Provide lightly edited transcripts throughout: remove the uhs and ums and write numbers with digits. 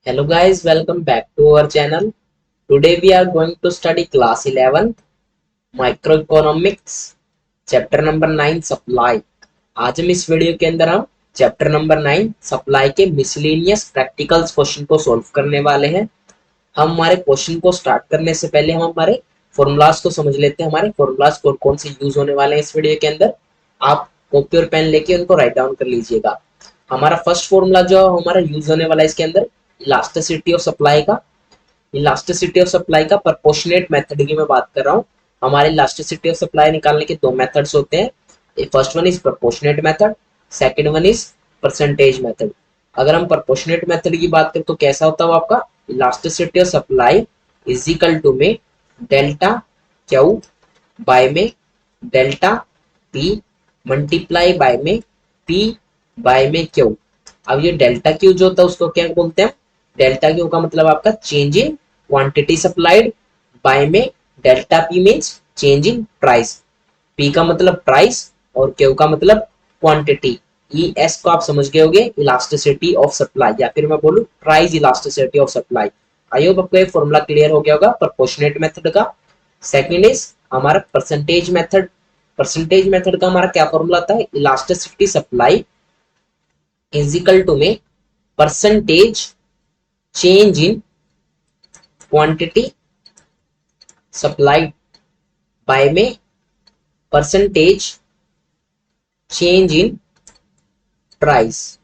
Hello guys, welcome back to our channel. Today we are going to study class 11 Microeconomics chapter number 9 Supply. आज हम इस video के अंदर हम chapter number 9 supply के miscellaneous practicals question को solve करने वाले हैं। हम हमारे क्वेश्चन को स्टार्ट करने से पहले हम हमारे फॉर्मूलाज को समझ लेते हैं। हमारे फॉर्मूलाज कौन कौन से यूज होने वाले हैं इस वीडियो के अंदर। आप कॉपी और पेन लेके उनको राइट डाउन कर लीजिएगा। हमारा फर्स्ट फॉर्मूला जो हमारा यूज होने वाला है इसके अंदर इलास्टिसिटी ऑफ सप्लाई का। इलास्टिसिटी ऑफ सप्लाई का प्रोपोर्शनेट मेथड की मैं बात कर रहा हूँ। हमारे इलास्टिसिटी ऑफ सप्लाई निकालने के दो मेथड्स होते हैं। First one is proportionate method, second one is percentage method. अगर हम प्रोपोर्शनेट मेथड की बात करें तो कैसा होता है आपका elasticity of supply is equal to में डेल्टा क्यू बाय में डेल्टा पी मल्टीप्लाई बाय में पी बाय में क्यू। अब ये डेल्टा क्यू जो होता है उसको क्या बोलते हैं? डेल्टा क्यू का मतलब आपका change in quantity supplied, by में delta P means change in price. P का मतलब प्राइस और क्यू का मतलब क्वांटिटी। ई एस को आप समझ गए होंगे इलास्टिसिटी ऑफ सप्लाई, या फिर मैं बोलूं price elasticity of supply. I hope आपको ये फॉर्मूला क्लियर हो गया होगा प्रोपोर्शनेट मेथड का। सेकंड इज हमारा परसेंटेज मेथड। परसेंटेज मेथड का हमारा क्या फॉर्मूला आता है? Elasticity supply is equal to में percentage change in quantity supplied by में परसेंटेज चेंज इन प्राइस।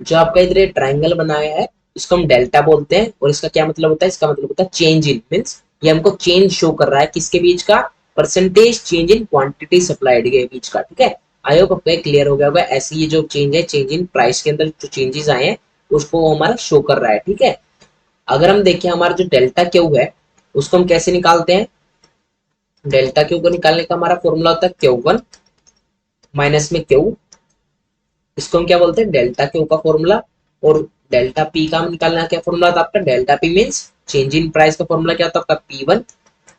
जो आपका इधर ट्राइंगल बनाया है इसको हम डेल्टा बोलते हैं और इसका क्या मतलब होता है? इसका मतलब होता है चेंज इन मीन्स ये हमको चेंज शो कर रहा है किसके बीच का? Percentage change in quantity supplied के बीच का। ठीक है, आई होप आपको क्लियर हो गया होगा। ऐसे ये जो चेंज है, चेंज इन प्राइस के अंदर जो चेंजेस आए हैं उसको हमारा शो कर रहा है। ठीक है, अगर हम देखें हमारा जो डेल्टा क्यू है उसको हम कैसे निकालते हैं? डेल्टा क्यू को निकालने का हमारा फॉर्मूला होता है क्यू वन माइनस में क्यू। इसको हम क्या बोलते हैं? डेल्टा क्यू का फॉर्मूला। और डेल्टा पी का निकालना क्या फॉर्मूला था आपका? Delta P means change in price का फॉर्मूला क्या होता है आपका? पी वन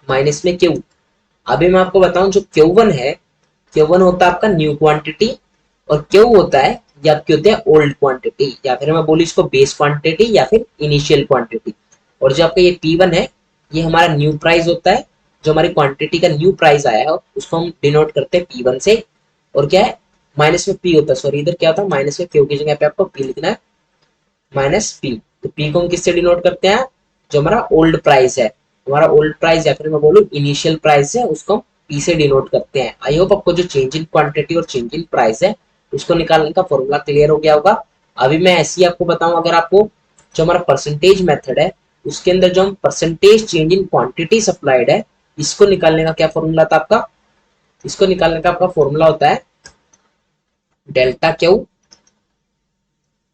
माइनस में क्यू। अभी मैं आपको बताऊं जो क्यू वन है, क्यू वन होता है आपका न्यू क्वांटिटी और क्यू होता है या क्यू होता है ओल्ड क्वांटिटी, या फिर मैं बोलूँ इसको बेस क्वांटिटी या फिर इनिशियल क्वांटिटी। और जो आपका ये पी वन है ये हमारा न्यू प्राइस होता है। जो हमारी क्वांटिटी का न्यू प्राइस आया है उसको हम डिनोट करते हैं पी वन से। और क्या है? माइनस में पी होता है, सॉरी इधर क्या होता है माइनस में क्यू की जगह पे आपको पी लिखना है, माइनस पी। तो पी को हम किससे डिनोट करते हैं? जो हमारा ओल्ड प्राइस है, हमारा ओल्ड प्राइस या फिर मैं बोलूँ इनिशियल प्राइस है उसको हम पी से डिनोट करते हैं। आई होप आपको जो चेंज इन क्वांटिटी और चेंज इन प्राइस है उसको निकालने का फॉर्मूला क्लियर हो गया होगा। अभी मैं ऐसे ही आपको बताऊं, अगर आपको जो हमारा परसेंटेज मेथड है उसके अंदर जो हम percentage change in quantity supplied है इसको निकालने का क्या फॉर्मूला था आपका? इसको निकालने का आपका फॉर्मूला होता है डेल्टा क्यू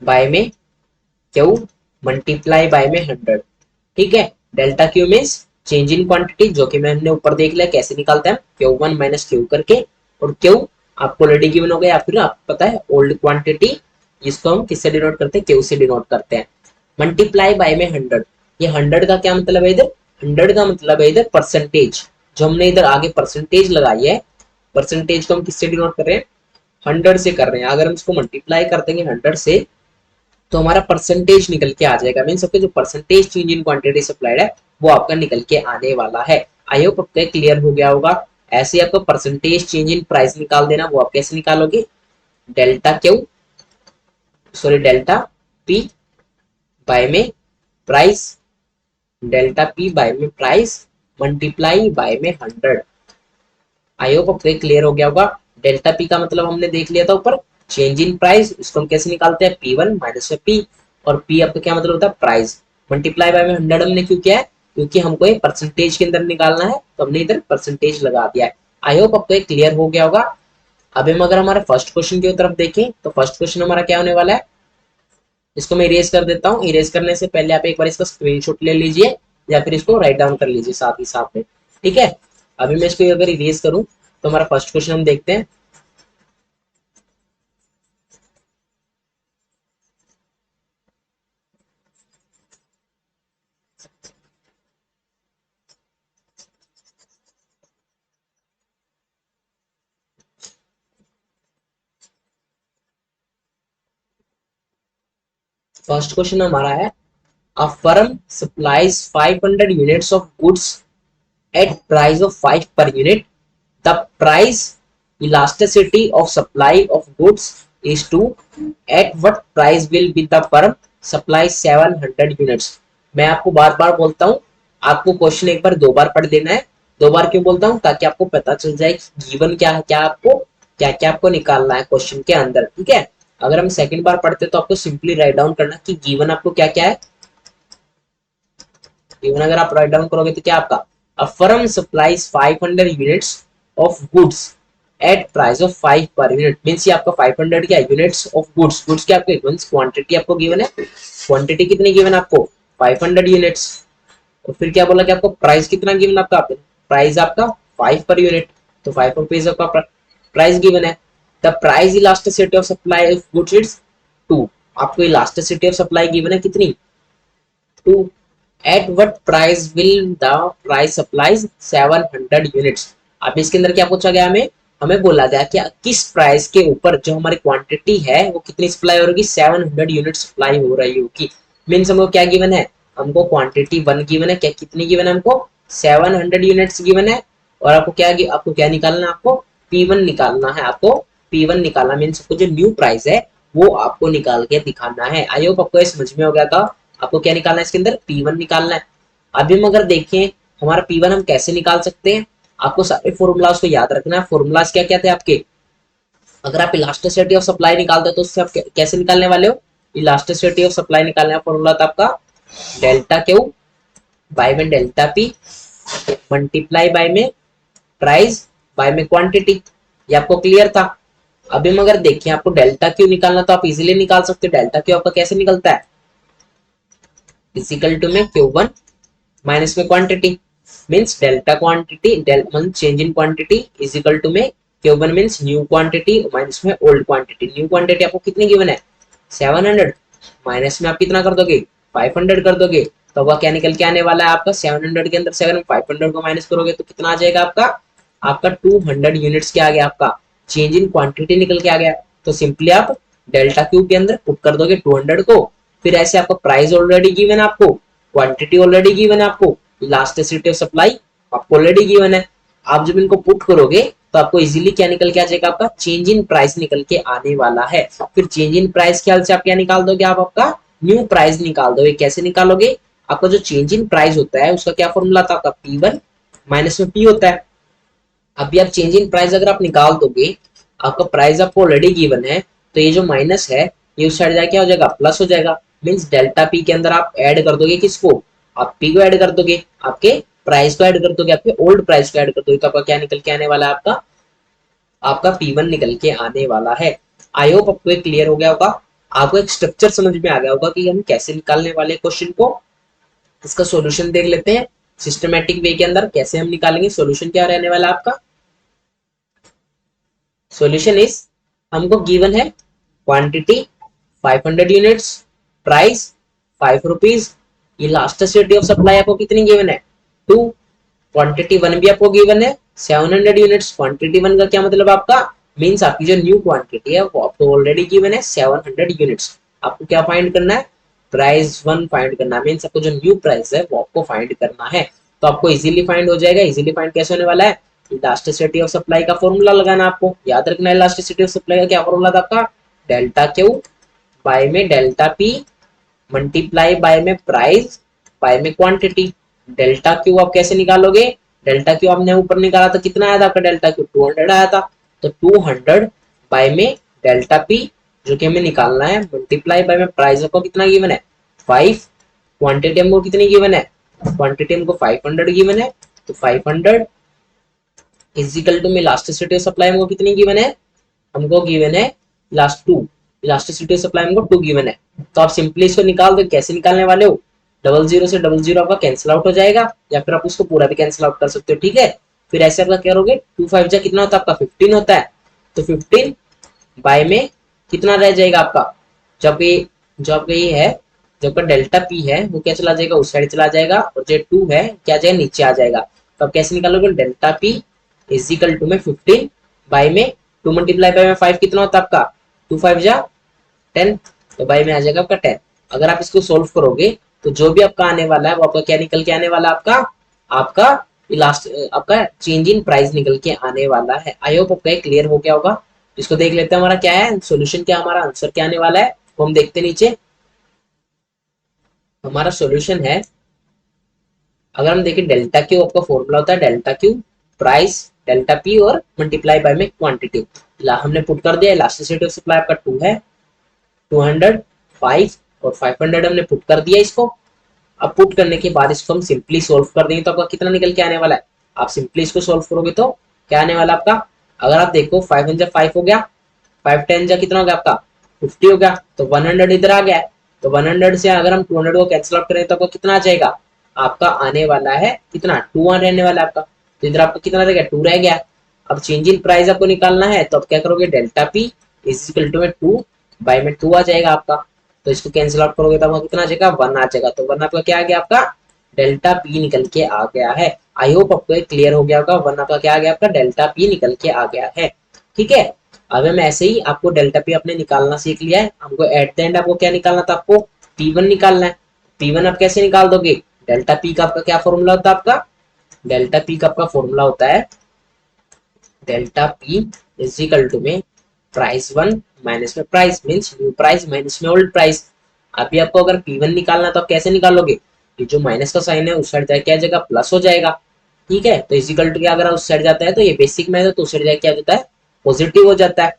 बाय में क्यू मल्टीप्लाई बाय में 100। ठीक है, delta Q means change in quantity जो कि हमने ऊपर देख लिया कैसे निकालते हैं क्यू वन माइनस क्यू करके। और क्यू आपको ऑलरेडी गिवन हो गया, या फिर आपको पता है ओल्ड क्वांटिटी, जिसको हम किससे डिनोट करते हैं? क्यू से डिनोट करते हैं। मल्टीप्लाई बाय में 100। ये 100 का क्या मतलब है इधर? 100 का मतलब है इधर परसेंटेज। जो हमने इधर आगे परसेंटेज लगाई है, परसेंटेज को हम किससे डिनोट कर रहे हैं? 100 से कर रहे हैं। अगर हम इसको मल्टीप्लाई कर देंगे 100 से तो हमारा परसेंटेज निकल के आ जाएगा। मीन सबके जो percentage change in quantity supplied है वो आपका निकल के आने वाला है। आई होप आपका क्लियर हो गया होगा। ऐसे ही आपको परसेंटेज चेंज इन प्राइस निकाल देना, वो आप कैसे निकालोगे? Delta Q, sorry delta P by में प्राइस, डेल्टा पी बाय में प्राइस मल्टीप्लाई बाय में 100। आई होप आपको क्लियर हो गया होगा। डेल्टा पी का मतलब हमने देख लिया था ऊपर, चेंज इन प्राइस। इसको हम कैसे निकालते हैं? पी वन माइनस में पी। और पी आपका क्या मतलब होता है? प्राइस। मल्टीप्लाई बाय में 100 हमने क्यों किया है? क्योंकि हमको एक परसेंटेज के अंदर निकालना है तो हमने इधर परसेंटेज लगा दिया है। आई होप आपको क्लियर हो गया होगा। अब हम अगर हमारे फर्स्ट क्वेश्चन की तरफ देखें तो फर्स्ट क्वेश्चन हमारा क्या होने वाला है? इसको मैं इरेज कर देता हूँ। इरेज करने से पहले आप एक बार इसका स्क्रीनशॉट ले लीजिए या फिर इसको राइट डाउन कर लीजिए साथ ही साथ में। ठीक है, अभी मैं इसको अगर इरेज करूँ तो हमारा फर्स्ट क्वेश्चन हम देखते हैं। फर्स्ट क्वेश्चन हमारा है, a firm supplies 500 units of goods at price of 5 per unit, the price elasticity of supply of goods is to, at what price will be the firm supply 700 units। मैं आपको बार बार बोलता हूँ, आपको question एक बार दो बार पढ़ देना है। दो बार क्यों बोलता हूँ? ताकि आपको पता चल जाए कि गिवन क्या है, क्या आपको क्या क्या आपको निकालना है क्वेश्चन के अंदर, ठीक है। अगर हम सेकंड बार पढ़ते तो आपको सिंपली राइट डाउन करना कि गिवन आपको क्या क्या है। गिवन अगर आप राइट डाउन करोगे तो क्या आपका, a firm supplies 500 units of goods at price of 5 पर यूनिट, मींस ये आपका 500 क्या यूनिट्स ऑफ गुड्स, गुड्स क्या आपको मींस क्वांटिटी आपको गिवन है, क्वांटिटी कितनी गिवन है आपको 500 यूनिट्स। और फिर क्या बोला कि आपको प्राइस कितना गिवन आपका, प्राइस आपका 5 पर यूनिट, तो 5 रुपीज आपका प्राइस गिवन है। The price elasticity of supply of goods is 2, आपको इलास्टिसिटी ऑफ सप्लाई गिवन है कितनी 2। At what price will the price supplies 700 units. अब इसके अंदर क्या पूछा गया, हमें हमें बोला गया कि किस प्राइस के ऊपर जो हमारी क्वांटिटी है वो कितनी सप्लाई हो रही, 700 यूनिट सप्लाई हो रही होगी। मीन्स हमको क्या गिवन है, हमको क्वांटिटी 1 गिवन है, क्या कितनी गिवन है हमको 700 यूनिट्स गिवन है। और आपको क्या निकालना है, आपको P1 निकालना है, आपको P1 निकालना मीन्स आपको जो न्यू प्राइस है वो आपको निकाल के दिखाना है। आई होप आपको समझ में हो गया था। आपको क्या निकालना है इसके अंदर, P1 निकालना है। अभी हम अगर देखें हमारा P1 हम कैसे निकाल सकते हैं, आपको सारे फॉर्मूलाज को याद रखना है। फॉर्मूलाज क्या क्या थे आपके, अगर आप इलास्टिसिटी ऑफ सप्लाई निकालते हो तो उससे आप कैसे निकालने वाले हो, इलास्टिसिटी ऑफ सप्लाई निकालने का फॉर्मूला था आपका डेल्टा क्यू बाय में डेल्टा पी मल्टीप्लाई बाय में प्राइस बाय में क्वांटिटी। ये आपको क्लियर था। अभी हम अगर देखें आपको डेल्टा क्यू निकालना तो आप इजीली निकाल सकते हो। डेल्टा क्यू आपका कैसे निकलता है, इजिकल टू में Q1 माइनस में quantity means delta quantity change in quantity is equal to में Q1 means new quantity minus में ओल्ड क्वांटिटी। न्यू क्वांटिटी आपको कितनी गिवन है 700, माइनस में आप कितना कर दोगे 500 कर दोगे, तो वह क्या निकल के आने वाला है आपका 700 के अंदर 7 500 को माइनस करोगे तो कितना आ जाएगा आपका, आपका 200 यूनिट्स के आ गया, आपका चेंज इन क्वांटिटी निकल के आ गया। तो सिंपली आप डेल्टा क्यू के अंदर पुट कर दोगे 200 को, फिर ऐसे आपको प्राइस ऑलरेडी गिवन है, आपको क्वांटिटी ऑलरेडी गिवन है, आपको इलास्टिसिटी ऑफ सप्लाई आपको ऑलरेडी गिवन है। आप जब इनको पुट करोगे तो आपको इजीली क्या निकल के आ जाएगा, आपका चेंज इन प्राइस निकल के आने वाला है। फिर चेंज इन प्राइस ख्याल से आप क्या निकाल दोगे, आप आपका न्यू प्राइस निकाल दोगे। कैसे निकालोगे, आपका जो चेंज इन प्राइस होता है उसका क्या फॉर्मूला था आपका P1 माइनस में P होता है। अभी आप चेंज इन प्राइस अगर आप निकाल दोगे, आपका प्राइस आपको ऑलरेडी गिवन है, तो ये जो माइनस है ये उस साइड जाके क्या हो जाएगा प्लस हो जाएगा। मींस डेल्टा पी के अंदर आप ऐड कर दोगे किसको, आप पी को ऐड कर दोगे, आपके प्राइस को ऐड कर दोगे, आपके ओल्ड प्राइस को ऐड कर दोगे, तो आपका क्या निकल के आने वाला है, आपका आपका P1 निकल के आने वाला है। आई होप आपको क्लियर हो गया होगा, आपको एक स्ट्रक्चर समझ में आ गया होगा कि हम कैसे निकालने वाले क्वेश्चन को। इसका सॉल्यूशन देख लेते हैं सिस्टमैटिक वे के अंदर कैसे हम निकालेंगे। सॉल्यूशन क्या रहने वाला आपका, सॉल्यूशन इज हमको गिवन है quantity 500 units, price 5 rupees, elasticity of supply आपको कितनी गिवन है 2, क्वांटिटी 1 भी आपको गिवन है 700 यूनिट्स। क्वांटिटी 1 का क्या मतलब आपका मींस आपकी जो न्यू क्वांटिटी है वो आपको ऑलरेडी गिवन है 700 यूनिट्स। आपको क्या फाइंड करना है, प्राइस 1 फाइंड करना, मींस आपको जो न्यू प्राइस है वो आपको फाइंड करना है। तो आपको इजीली फाइंड हो जाएगा। इजीली फाइंड कैसे होने वाला है, इलास्टिसिटी ऑफ सप्लाई का फॉर्मूला लगाना, आपको याद रखना है। इलास्टिसिटी ऑफ सप्लाई का क्या फॉर्मूला था आपका, डेल्टा क्यू बाय में डेल्टा पी मल्टीप्लाई बाय में प्राइस बाय में क्वांटिटी। डेल्टा क्यू आप कैसे निकालोगे, डेल्टा क्यू आपने ऊपर निकाला था कितना आया था आपका डेल्टा क्यू 200 आया था, तो 200 बाय में डेल्टा पी जो कि हमें निकालना है मल्टीप्लाई बाय में प्राइस आपको कितना गिवन है 5, क्वांटिटी हमको कितनी गिवन है, क्वांटिटी हमको 500 गिवन है, तो 500 इजिकल टू में इलास्टिसिटी ऑफ सप्लाई हमको कितनी गिवन है, हमको गिवन है लास्ट 2, इलास्टिसिटी ऑफ सप्लाई हमको 2 गिवन है। तो आप सिंपली इसको निकाल दो। कैसे निकालने वाले हो, 00 से 00 आपका कैंसिल आउट हो जाएगा, या फिर आप उसको पूरा भी कैंसिल आउट कर सकते हो, ठीक है। फिर ऐसे आपका क्या करोगे 2 5 जा कितना होता है आपका 15 होता है, तो 15 बाय में कितना रह जाएगा आपका, जब ये जो आपका ये है जो आपका डेल्टा पी है वो क्या चला जाएगा उस साइड चला जाएगा, और जो 2 है क्या जाएगा नीचे आ जाएगा। तो आप कैसे निकालोगे, डेल्टा पी इजिकल टू में 15 बाय में 2 मल्टीप्लाई बाय में 5 कितना होता है आपका 2 5 जा 10, तो बाय में आ जाएगा आपका 10। अगर आप इसको सोल्व करोगे तो जो भी आपका आने वाला है वो आपका क्या निकल के आने वाला है, आपका आपका इलास्ट आपका चेंज इन प्राइस निकल के आने वाला है। आई होप आपका क्लियर हो गया होगा। इसको देख लेते हैं हमारा क्या है सोल्यूशन, क्या हमारा आंसर क्या आने वाला है वो हम देखते हैं नीचे। हमारा सोल्यूशन है, अगर हम देखें डेल्टा क्यू आपका फॉर्मूला होता है delta Q price delta P और मल्टीप्लाई बाय में क्वांटिटी। हमने पुट कर दिया इलास्टिसिटी ऑफ सप्लाई आपका 2 है 200 5 और 500 हमने पुट कर दिया इसको। अब पुट करने के बाद इसको हम सिंपली सोल्व कर देंगे तो आपका कितना निकल के आने वाला है। आप सिंपली इसको सोल्व करोगे तो क्या आने वाला आपका, अगर आप देखो 5 जा 5 हो गया, 5 10 जा कितना हो गया आपका 50 हो गया, तो 100 इधर आ गया है। तो 100 से अगर हम 200 को कैंसिल आउट करें तो आपको कितना आ जाएगा, आपका आने वाला है कितना 2 रहने वाला है आपका। तो इधर आपका कितना रह गया 2 रह गया। अब चेंज इन प्राइस आपको निकालना है तो आप क्या करोगे delta P is equal to में 2 बाय में 2 आ जाएगा आपका। तो इसको कैंसिल आउट करोगे तो आपका कितना आ जाएगा 1 आ जाएगा। तो 1 आपका क्या आ गया आपका डेल्टा पी निकल के आ गया है। आई होप आपको क्लियर हो गया होगा। 1 आपका क्या आ गया आपका डेल्टा पी निकल के आ गया है। ठीक है, अब हम ऐसे ही आपको डेल्टा पी आपने निकालना सीख लिया है। हमको एट द एंड आपको क्या निकालना था, आपको P1 निकालना है। P1 आप कैसे निकाल दोगे, डेल्टा पी का आपका क्या फॉर्मूला होता है, आपका डेल्टा पी का आपका फॉर्मूला होता है delta P is equal to में प्राइस 1 माइनस में price means new price minus में ओल्ड प्राइस। अभी आपको अगर P1 निकालना तो आप कैसे निकालोगे, ये जो माइनस का साइन है उस साइड जाके क्या जाएगा प्लस हो जाएगा। ठीक है, तो इज इक्वल टू क्या अगर उस साइड जाता है तो ये बेसिक में है तो उस साइड जाके क्या होता है पॉजिटिव हो जाता है।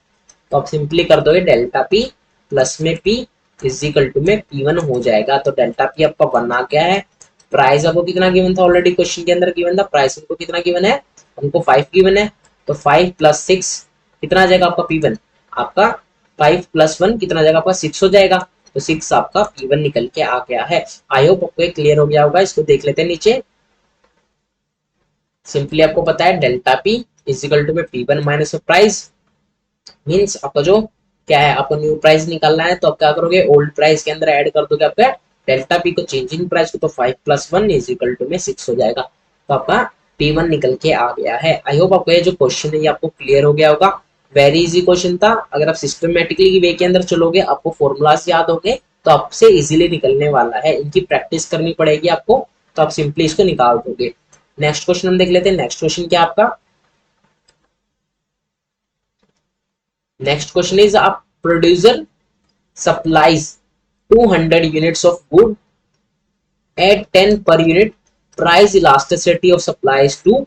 तो आप सिंपली कर दोगे डेल्टा पी प्लस में पी इज इक्वल टू में P1 हो जाएगा। तो डेल्टा पी आपका 1 आ गया है। प्राइस आपको कितना गिवन था, ऑलरेडी क्वेश्चन के अंदर गिवन था प्राइस हमको कितना गिवन है, हमको 5 गिवन है। तो 5 प्लस 6 कितना आ जाएगा आपका P1, आपका 5 प्लस 1 कितना आ जाएगा आपका 6 हो जाएगा। तो 6 आपका P1 निकल के आ गया है। आई होप आपको क्लियर हो गया होगा। इसको देख लेते हैं नीचे। सिंपली आपको पता है delta P is equal to में P1 माइनस प्राइस मींस आपका जो क्या है आपको न्यू प्राइस निकालना है तो आप क्या करोगे ओल्ड प्राइस के अंदर ऐड कर दोगे आपका डेल्टा पी को चेंज इन प्राइस को। तो 5 प्लस 1 इज इक्वल टू में 6 हो जाएगा। तो आपका P1 निकल के आ गया है। आई होप आपको ये जो क्वेश्चन है ये आपको क्लियर हो गया होगा। वेरी इजी क्वेश्चन था। अगर आप सिस्टमेटिकली वे के अंदर चलोगे आपको फॉर्मूलाज याद होंगे तो आपसे इजीली निकलने वाला है। इनकी प्रैक्टिस करनी पड़ेगी आपको तो आप सिंपली इसको निकाल दोगे। नेक्स्ट क्वेश्चन हम देख लेते हैं। नेक्स्ट क्वेश्चन क्या आपका, next question is a producer supplies 200 units of good at 10 per unit price elasticity of supplies to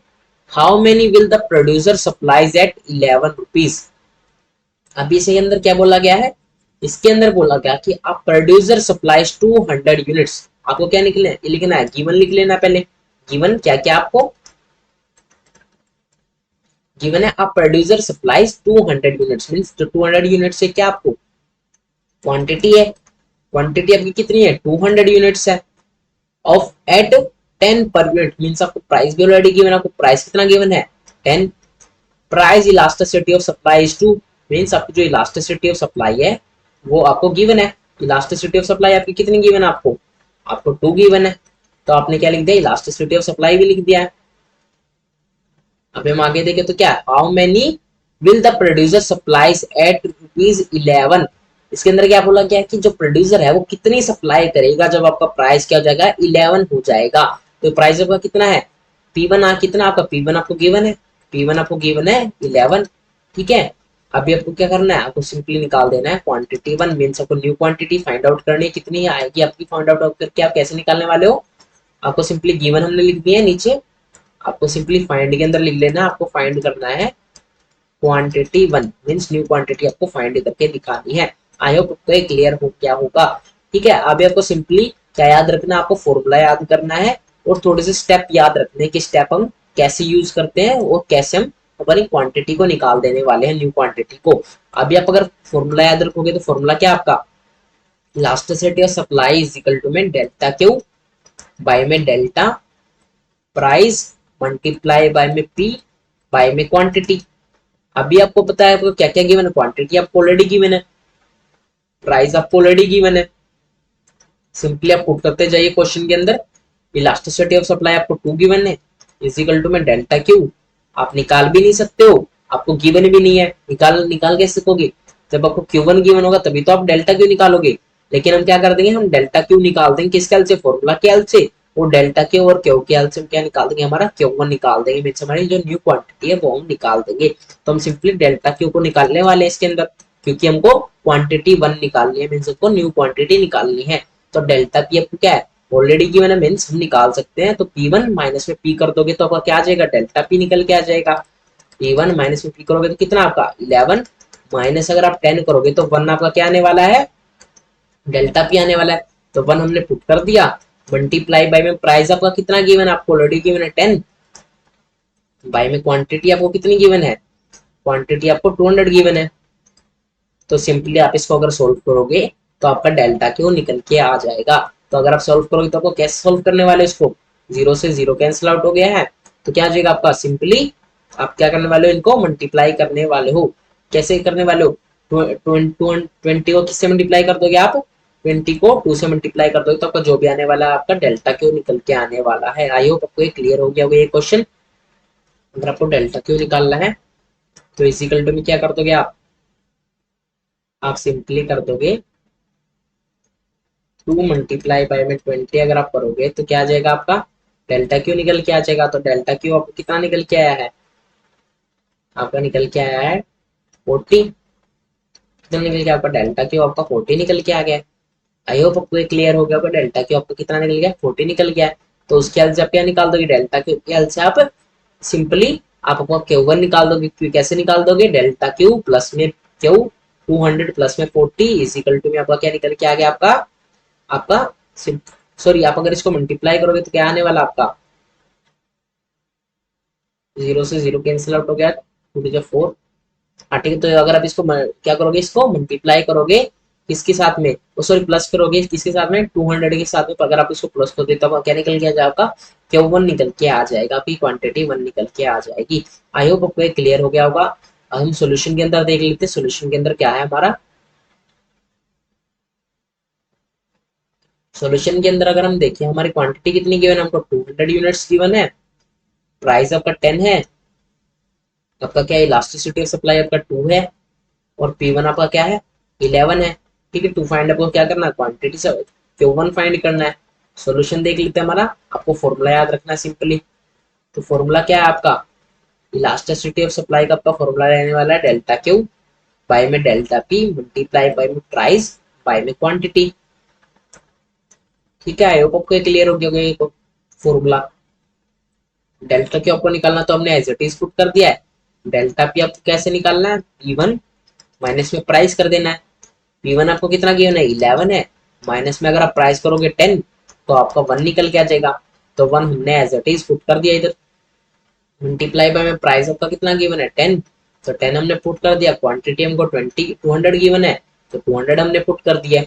how many will the producer supplies at 11 rupees। अभी इसके अंदर क्या बोला गया है, इसके अंदर बोला गया कि आप प्रोड्यूसर सप्लाइज 200 यूनिट्स। आपको क्या निकले लिखना है, गिवन लिख लेना पहले। गिवन क्या क्या आपको गिवन है, आप producer supplies 200 units means 200 unit से क्या आपको क्वांटिटी है, क्वांटिटी आपकी कितनी है 200 यूनिट्स है of at 10 per unit means आपको प्राइस भी ऑलरेडी गिवन है। आपको प्राइस कितना गिवन है 10। Price elasticity of supply is 2 means आपको जो इलास्टिसिटी ऑफ सप्लाई है वो आपको गिवन है। इलास्टिसिटी ऑफ सप्लाई आपकी कितनी गिवन है, आपको 2 गिवन है। तो आपने क्या लिख दिया इलास्टिसिटी ऑफ सप्लाई भी लिख दिया है। अब हम आगे देखें तो क्या how many will the producer supplies at ₹11। इसके अंदर क्या बोला गया कि जो प्रोड्यूसर है वो कितनी सप्लाई करेगा जब आपका प्राइस क्या हो जाएगा 11 हो जाएगा। तो प्राइस आपका कितना है P1 कितना आपका P1 आपको गिवन है, P1 आपको गिवन है 11। ठीक है, अभी आपको क्या करना है, आपको सिंपली निकाल देना है क्वांटिटी 1 मींस आपको न्यू क्वांटिटी फाइंड आउट करनी है कितनी आएगी आपकी। फाइंड आउट करके आप कैसे निकालने वाले हो, आपको सिंपली गिवन हमने लिख दिया है नीचे, आपको सिंपली फाइंड के अंदर लिख लेना। आपको फाइंड करना है क्वांटिटी 1 मींस न्यू क्वांटिटी आपको फाइंड करके दिखानी है। आई होप आपको क्लियर हो गया होगा। ठीक है, अभी आपको सिंपली क्या याद रखना, आपको फॉर्मूला याद करना है और थोड़े से स्टेप याद रखने कि स्टेप हम कैसे यूज करते हैं और कैसे हम अपनी क्वांटिटी को निकाल देने वाले हैं न्यू क्वांटिटी को। अभी आप अगर फॉर्मूला याद रखोगे तो फॉर्मूला क्या आपका elasticity of supply is equal to में डेल्टा क्यू बाय में डेल्टा प्राइस मल्टीप्लाई बाय में पी बाय में क्वांटिटी। अभी आपको पता है आपको क्या क्या गिवन है, क्वांटिटी आपको ऑलरेडी गिवन है, प्राइस आपको ऑलरेडी गिवन है। सिंपली आप पुट करते जाइए क्वेश्चन के अंदर। इलास्टिसिटी ऑफ सप्लाई आपको 2 गिवन है इज इक्वल टू में डेल्टा क्यू। आप निकाल भी नहीं सकते हो, आपको गिवन भी नहीं है, निकाल कैसे सकोगे, जब आपको Q1 गिवन होगा तभी तो आप डेल्टा क्यू निकालोगे। लेकिन हम क्या कर देंगे, हम डेल्टा क्यू निकाल देंगे किसके हेल्प से, फॉर्मूला के हेल्प से। वो डेल्टा क्यू और क्यू के हेल्प से हम क्या निकाल देंगे, हमारा क्यू वन निकाल देंगे, मीन्स हमारी जो न्यू क्वांटिटी है वो हम निकाल देंगे। तो हम सिंपली डेल्टा क्यू को निकालने वाले हैं इसके अंदर, क्योंकि हमको क्वांटिटी वन निकालनी है, मीन्स हमको न्यू क्वांटिटी निकालनी है। तो डेल्टा पी आपको क्या है, ऑलरेडी गिवन है, मीन्स हम निकाल सकते हैं। तो पी वन माइनस में पी कर दोगे तो आपका क्या आ जाएगा, डेल्टा पी निकल के आ जाएगा। पी वन माइनस में पी करोगे तो कितना आपका 11, माइनस अगर आप 10 करोगे तो वन आपका क्या आने वाला है, डेल्टा पी आने वाला है। तो वन हमने पुट कर दिया, मल्टीप्लाई बाय में प्राइस आपका कितना गिवन है, आपको ऑलरेडी गिवन है 10, बाय में क्वांटिटी आपको कितनी गिवन है, क्वांटिटी आपको 200 गिवन है। तो सिंपली आप इसको अगर सोल्व करोगे तो आपका डेल्टा क्यू निकल के आ जाएगा। तो अगर आप सोल्व करोगे तो आपको कैसे सोल्व करने वाले इसको, जीरो से जीरो कैंसिल आउट हो गया है, तो क्या आ जाएगा आपका, सिंपली आप क्या करने वाले हो, इनको मल्टीप्लाई करने वाले हो। कैसे करने वाले हो, 20 को किससे मल्टीप्लाई कर दोगे आप, 20 को 2 से मल्टीप्लाई कर दोगे तो आपका जो भी आने वाला है आपका डेल्टा क्यू निकल के आने वाला है। आई होप आपको ये क्लियर हो गया होगा ये क्वेश्चन। अगर आपको डेल्टा क्यू निकालना है तो इजिकल टू में क्या कर दोगे आप सिंपली कर दोगे 2 मल्टीप्लाई बाय में 20 अगर आप करोगे तो क्या आ जाएगा आपका, डेल्टा क्यू निकल के आ जाएगा। तो डेल्टा क्यू आपको कितना निकल के आया है, आपका निकल के आया है 40, कितना निकल गया आपका, डेल्टा क्यू आपका 40 निकल के आ गया। आई होप आपको ये क्लियर हो गया होगा, डेल्टा क्यू आपका कितना निकल गया, 40 निकल गया है। तो उसके हेल्प से आप क्या निकाल दोगे, डेल्टा क्यू के हेल्प से आप सिंपली आप अपना क्यू वन निकाल दोगे। क्यू कैसे निकाल दोगे, डेल्टा क्यू प्लस में क्यू 200 प्लस में 40 इजिकल टू में आपका क्या निकल के आ गया, आपका आपका सॉरी आप अगर इसको मल्टीप्लाई करोगे तो क्या आने वाला आपका, जीरो से जीरो कैंसिल आउट हो गया, 2 टू 4। हाँ ठीक है, तो अगर आप इसको क्या करोगे, इसको मल्टीप्लाई करोगे किसके साथ में, सॉरी प्लस करोगे किसके साथ में, 200 के साथ में। अगर आप इसको प्लस कर देते हो क्या निकल के आ जाएगा आपका, क्यू वन निकल के आ जाएगा, आपकी क्वांटिटी वन निकल के आ जाएगी। आई होप आपको क्लियर हो गया होगा। हम सोल्यूशन के अंदर देख लेते हैं, सोल्यूशन के अंदर क्या है हमारा। सोल्यूशन के अंदर अगर हम देखें हमारी क्वांटिटी कितनी गिवन है, हमको 200 यूनिट्स गिवन है, प्राइस आपका 10 है, आपका क्या है, इलास्टिसिटी ऑफ सप्लाई आपका 2 है, और P1 आपका क्या है 11 है। ठीक है, टू फाइंड आपको क्या करना है, क्वांटिटी से Q1 फाइंड करना है। सॉल्यूशन देख लेते हैं हमारा, आपको फॉर्मूला याद रखना है सिंपली। तो फॉर्मूला क्या है आपका, इलास्टिसिटी ऑफ सप्लाई का आपका फॉर्मूला रहने वाला है डेल्टा क्यू बाय में डेल्टा पी मल्टीप्लाई बाय में प्राइस बाय में क्वांटिटी। ठीक है, आई होप आपको क्लियर हो गया होगा ये फॉर्मूला। डेल्टा क्यू आपको निकालना तो हमने एज इट इज पुट कर दिया है। डेल्टा पी आपको कैसे निकालना है, P1 माइनस में प्राइस कर देना है। P1 आपको कितना गिवन है 11 है, माइनस में अगर आप प्राइस करोगे 10 तो आपका 1 निकल के आ जाएगा। तो 1 हमने एज इट इज पुट कर दिया इधर, मल्टीप्लाई बाय में प्राइस आपका कितना गिवन है 10, तो 10 हमने पुट कर दिया। क्वांटिटी हमको 200 गिवन है तो 200 हमने पुट कर दिया।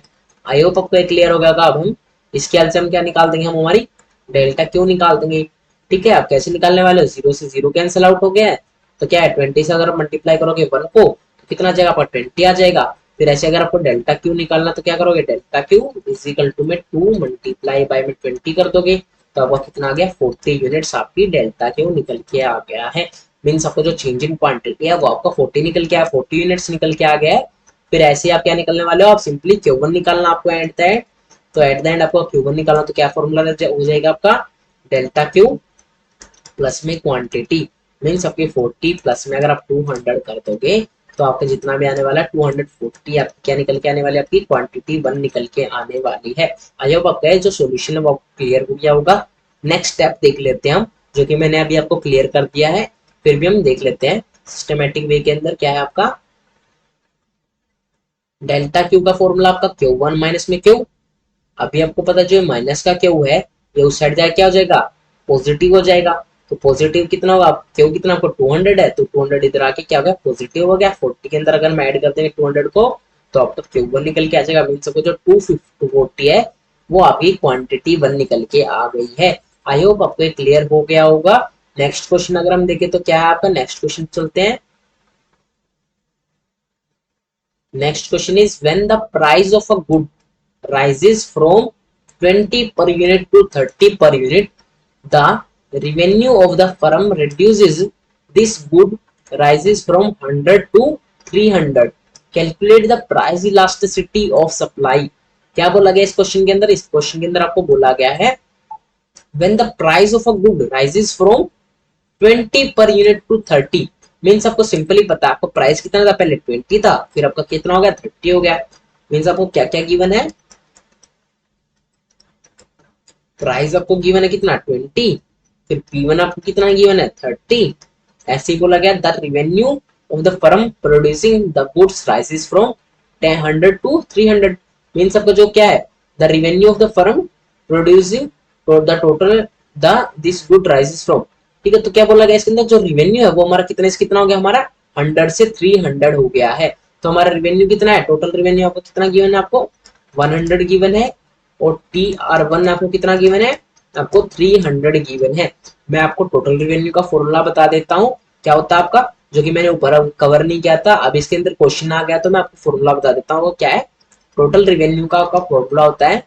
आई होप आपको क्लियर हो गया होगा। अब हम इसके हेल्प से हम क्या निकाल देंगे, हम हमारी डेल्टा क्यू निकाल देंगे। ठीक है, आप कैसे निकालने वाले हो, जीरो से जीरो कैंसिल आउट हो गया है, तो क्या है 20 से अगर मल्टीप्लाई करोगे 1 को तो कितना आ जाएगा आपका 20 आ जाएगा। फिर ऐसे अगर आपको डेल्टा क्यू निकालना तो क्या करोगे, delta Q is equal to में 2 मल्टीप्लाई बाय में 20 कर दोगे तो आपका कितना आ गया 40 यूनिट्स आपकी डेल्टा क्यू निकल के आ गया है। मीन्स आपको जो चेंज इन क्वांटिटी है वो आपका 40 निकल के आया, 40 यूनिट्स निकल के आ गया है। फिर ऐसे आप क्या निकलने वाले हो, आप सिंपली Q1 निकालना आपको एट द एंड। तो एट द एंड आपको Q1 निकालना तो क्या फॉर्मूला हो जाएगा आपका, डेल्टा क्यू प्लस में क्वांटिटी मीन्स आपके 40 प्लस में अगर आप 200 कर दोगे तो आपका जितना भी आने वाला है 240 आपकी क्या निकल के आने वाली है, आपकी क्वांटिटी 1 निकल के आने वाली है। आई होप आपका जो सोल्यूशन है वो क्लियर हो गया होगा। नेक्स्ट स्टेप देख लेते हैं हम, जो कि मैंने अभी आपको क्लियर कर दिया है, फिर भी हम देख लेते हैं सिस्टमेटिक वे के अंदर क्या है आपका। डेल्टा क्यू का फॉर्मूला आपका Q1 माइनस में क्यू, अभी आपको पता जो माइनस का क्यू है ये उस साइड जाए क्या हो जाएगा, पॉजिटिव हो जाएगा। तो पॉजिटिव कितना होगा, क्यू कितना आपको 200 है तो 200 इधर आके क्या हो गया, पॉजिटिव हो गया। 40 के अंदर अगर हम ऐड कर देंगे 200 को तो आपका Q1 निकल के आ जाएगा। मीन सबको जो 240 है वो आपकी क्वांटिटी 1 निकल के आ गई है। आई होप आपको क्लियर हो गया होगा। नेक्स्ट क्वेश्चन अगर हम देखें तो क्या है आपका, नेक्स्ट क्वेश्चन चलते हैं। Next question is when the price of a good rises from 20 per unit to 30 per unit, the revenue of the firm reduces. This good rises from 100 to 300. Calculate the price elasticity of supply क्या बोला गया इस question के अंदर? इस question के अंदर आपको बोला गया है when the price of a good raises from 20 per unit to 30, means आपको सिंपली पता है आपको प्राइस कितना था, पहले 20 था, फिर आपका कितना हो गया 30 हो गया। मीन्स आपको क्या क्या गिवन है, प्राइस आपको गिवन है कितना 20, फिर P1 आपको कितना गिवन है 30। ऐसे ही बोला गया the revenue of the firm producing the goods raises from 100 to 300, means आपका जो क्या है the revenue of the firm producing the total the this good raises from. ठीक है, तो क्या बोला गया इसके अंदर जो रेवेन्यू है वो हमारा कितने से कितना हो गया, हमारा 100 से 300 हो गया है। तो हमारा रेवेन्यू कितना है, टोटल रेवेन्यू आपको कितना गिवन है, आपको 100 गिवन है, और TR1 आपको कितना गिवन है, आपको 300 गिवन है। मैं आपको टोटल रेवेन्यू का फॉर्मूला बता देता हूँ क्या होता है आपका, जो कि मैंने ऊपर कवर नहीं किया था, अब इसके अंदर क्वेश्चन आ गया तो मैं आपको फॉर्मूला बता देता हूँ वो क्या है। टोटल रेवेन्यू का आपका फॉर्मूला होता है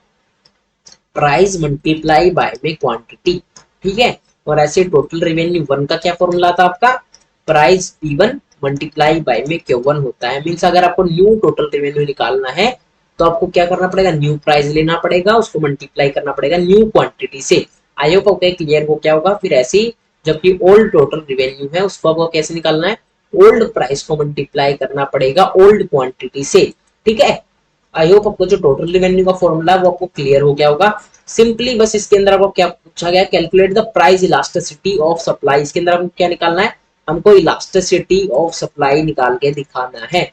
प्राइस मल्टीप्लाई बाय में क्वांटिटी। ठीक है, और ऐसे टोटल रेवेन्यू वन का क्या फॉर्मूला था आपका, प्राइस P1 मल्टीप्लाई बाय में Q1 होता है। मीन्स अगर आपको न्यू टोटल रेवेन्यू निकालना है तो आपको क्या करना पड़ेगा, न्यू प्राइस लेना पड़ेगा, उसको मल्टीप्लाई करना पड़ेगा न्यू क्वांटिटी से। आई होप आपको क्लियर हो क्या होगा। फिर ऐसे ही जबकि ओल्ड टोटल रेवेन्यू है उसको आपको कैसे निकालना है, ओल्ड प्राइस को मल्टीप्लाई करना पड़ेगा ओल्ड क्वांटिटी से। ठीक है, आई होप आपको जो टोटल रेवेन्यू का फॉर्मूला है वो आपको क्लियर हो गया होगा। सिंपली बस इसके अंदर आपको क्या पूछा गया, calculate the price elasticity of supply. इसके अंदर हमको क्या निकालना है, हमको इलास्टिसिटी ऑफ सप्लाई निकाल के दिखाना है।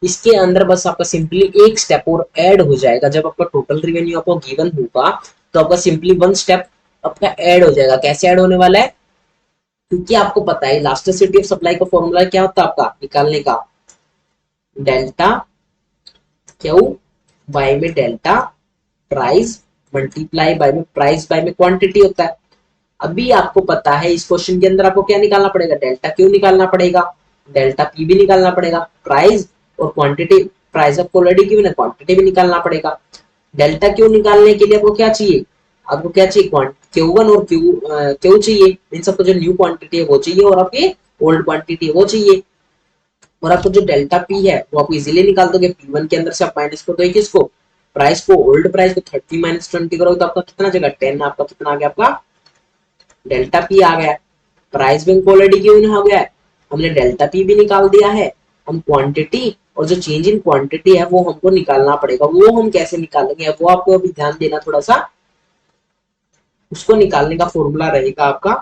इसके अंदर बस आपका सिंपली एक स्टेप और ऐड हो जाएगा, जब आपका टोटल रेवेन्यू आपको गिवन होगा तो आपका सिंपली वन स्टेप आपका ऐड हो जाएगा। कैसे ऐड होने वाला है, क्योंकि आपको पता है इलास्टिसिटी ऑफ सप्लाई का फॉर्मूला क्या होता है आपका निकालने का, डेल्टा क्यू बाय में डेल्टा प्राइस मल्टीप्लाई बाय में प्राइस बाय में क्वांटिटी होता है। अभी आपको पता है इस क्वेश्चन के अंदर आपको क्या निकालना पड़ेगा, डेल्टा क्यू निकालना पड़ेगा, डेल्टा पी भी निकालना पड़ेगा, प्राइस और क्वांटिटी, प्राइस आपको ऑलरेडी गिवन है, क्वांटिटी भी निकालना पड़ेगा। डेल्टा क्यू निकालने के लिए आपको क्या चाहिए, आपको क्या चाहिए, Q1 और क्यू चाहिए, मीन्स आपको जो न्यू क्वांटिटी है वो चाहिए और आपकी ओल्ड क्वांटिटी है वो चाहिए। और आपको जो डेल्टा पी है वो आप इजीली निकाल दोगे, P1 के अंदर से आप माइनस कर दोगे किसको, प्राइस को, ओल्ड प्राइस को, 30 माइनस 20 करोगे तो आपका कितना जगह 10, आपका कितना आ गया, आपका डेल्टा पी आ गया। प्राइस भी हमको ऑलरेडी गिवन हो गया है, हमने डेल्टा पी भी निकाल दिया है। हम क्वांटिटी और जो चेंज इन क्वांटिटी है वो हमको निकालना पड़ेगा, वो हम कैसे निकालेंगे वो आपको अभी ध्यान देना थोड़ा सा। उसको निकालने का फॉर्मूला रहेगा आपका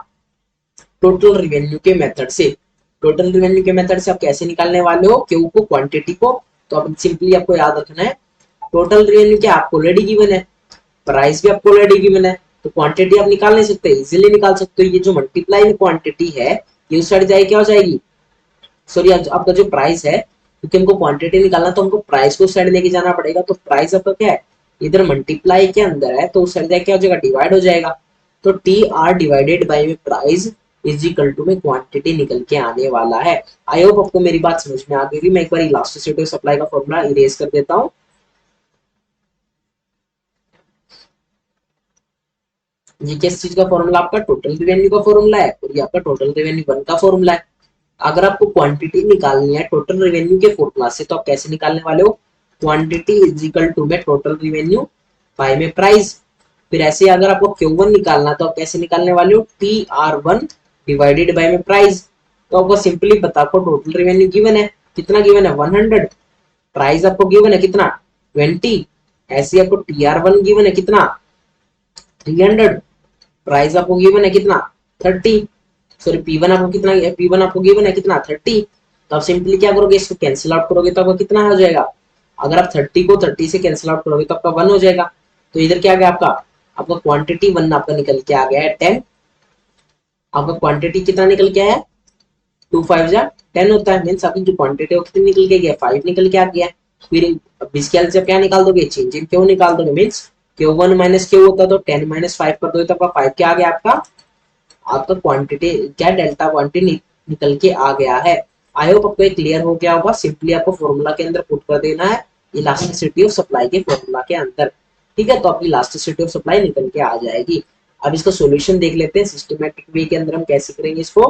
टोटल रिवेन्यू के मेथड से। टोटल रिवेन्यू के मेथड से आप कैसे निकालने वाले हो, क्यू को, क्वांटिटी को, तो आप सिंपली आपको याद रखना है टोटल रिवेन्यू क्या आपको ऑलरेडी गिवन है, प्राइस भी आपको ऑलरेडी गिवन है, तो क्वांटिटी आप निकाल नहीं सकते, इजीली निकाल सकते हो। ये जो मल्टीप्लाई में क्वांटिटी है ये उस साइड जाएगी, क्या हो जाएगी, सॉरी आपका जो प्राइस है, क्योंकि हमको क्वांटिटी निकालना तो हमको प्राइस को उस साइड लेके जाना पड़ेगा, तो प्राइस आपका क्या है इधर मल्टीप्लाई के अंदर है तो उस साइड जाके क्या हो जाएगा, डिवाइड हो जाएगा। तो टी आर डिवाइडेड बाई में प्राइस इज इक्वल टू में क्वांटिटी निकल के आने वाला है। आई होप आपको मेरी बात समझ में आ गई। मैं एक बार इलास्टिसिटी ऑफ सप्लाई का फॉर्मूला इरेज कर देता हूँ। ये किस चीज का फॉर्मूला, आपका टोटल रिवेन्यू का फॉर्मूला है, और ये आपका टोटल रिवेन्यू वन का फॉर्मूला है। अगर आपको क्वांटिटी निकालनी है टोटल रिवेन्यू के फॉर्मूला से तो आप कैसे निकालने वाले हो, क्वांटिटी इज इक्वल टू में टोटल रिवेन्यू बाय में प्राइस। फिर ऐसे अगर आपको Q1 निकालना तो आप कैसे निकालने वाले हो, TR1 डिवाइडेड बाय में प्राइस। तो आपको सिंपली पता, आपको टोटल रिवेन्यू गिवन है, कितना गिवन है 100, प्राइस आपको गिवन है कितना 20, ऐसे आपको TR1 गिवन है कितना 300, प्राइस आपको गिवन है कितना 30, सॉरी P1 आपको कितना, P1 आपको गिवन है कितना 30। तो आप सिंपली क्या करोगे, इसको कैंसिल आउट करोगे तो आपका कितना हो जाएगा, अगर आप 30 को 30 से कैंसिल आउट करोगे तो आपका 1 हो जाएगा। तो इधर क्या आ गया आपका, आपका क्वांटिटी 1 आपका निकल के आ गया है 10, आपका क्वांटिटी कितना निकल के आया है 2 5 जा 10 होता है, मींस आपकी जो क्वांटिटी है वो कितनी निकल के गया 5 निकल के आ गया। फिर इसके से क्या निकाल दोगे, चेंज इन क्यों निकाल दोगे, मींस Q1 माइनस क्यू होता तो 10 माइनस 5 कर दोगे तो आपका 5 क्या आ गया, आपका आपका क्वांटिटी क्या डेल्टा क्वांटिटी निकल के आ गया है। आई होप आपको क्लियर हो गया होगा। सिंपली आपको फॉर्मूला के अंदर पुट कर देना है इलास्टिसिटी ऑफ सप्लाई के फॉर्मूला के अंदर। ठीक है, तो आपकी इलास्टिसिटी ऑफ सप्लाई निकल के आ जाएगी। अब इसका सॉल्यूशन देख लेते हैं सिस्टमैटिक वे के अंदर हम कैसे करेंगे इसको।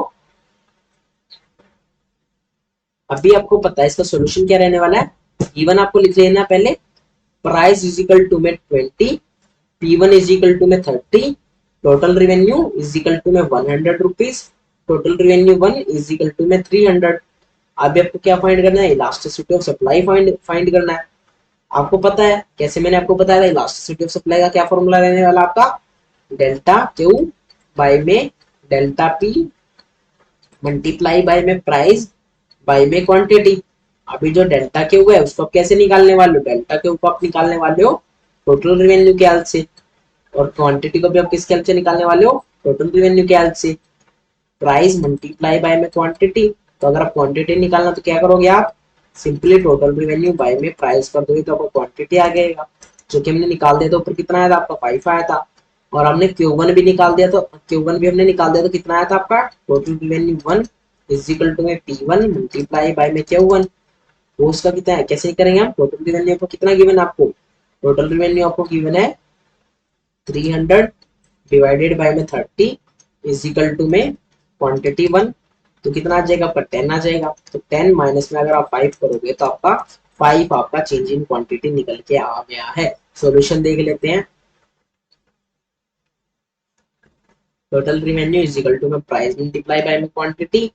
अभी आपको पता है इसका सॉल्यूशन क्या रहने वाला है, गिवन आपको लिख लेना पहले, प्राइस इज इक्वल टू में 20, P1 इज इक्वल टू में 30, total revenue is equal to में 100 rupees, total revenue 1 is equal to में 300। अभी आपको क्या फाइंड करना है, इलास्टिसिटी ऑफ सप्लाई फाइंड करना है। आपको पता है कैसे, मैंने आपको बताया था इलास्टिसिटी ऑफ सप्लाई का क्या फॉर्मूला रहने वाला आपका, डेल्टा क्यू बाय में डेल्टा पी मल्टीप्लाई बाय में प्राइस बाय में क्वांटिटी। अभी जो डेल्टा क्यू है उसको आप कैसे निकालने वाले हो, डेल्टा क्यू को आप निकालने वाले हो टोटल रेवेन्यू के हेल्प से, और क्वांटिटी को भी आप किसके हेल्प से निकालने वाले हो, टोटल रेवेन्यू के हेल्प से। प्राइस मल्टीप्लाई बाय में क्वांटिटी, तो अगर आप क्वांटिटी निकालना तो क्या करोगे आप, सिंपली टोटल रेवेन्यू बाय में प्राइस कर दोगे तो आपको क्वांटिटी आ जाएगा, जो कि हमने निकाल दिया था ऊपर कितना आया था आपका 5 आया था। और हमने Q1 भी निकाल दिया, तो Q1 भी हमने निकाल दिया तो कितना आया था आपका, total revenue 1 is equal to में P1 मल्टीप्लाई बाय में Q1। वो उसका कितना है, कैसे करेंगे हम, टोटल रेवेन्यू आपको कितना गिवन आपको, टोटल रेवेन्यू आपको गिवन है 300 डिवाइडेड बाय में 30 इज इक्वल टू में क्वांटिटी 1, तो कितना आ जाएगा आपका 10 आ जाएगा। तो 10 माइनस में अगर आप 5 करोगे तो आपका 5 आपका चेंज इन क्वांटिटी निकल के आ गया है। सॉल्यूशन देख लेते हैं। Total revenue is equal to में प्राइस मल्टीप्लाई बाय में क्वांटिटी,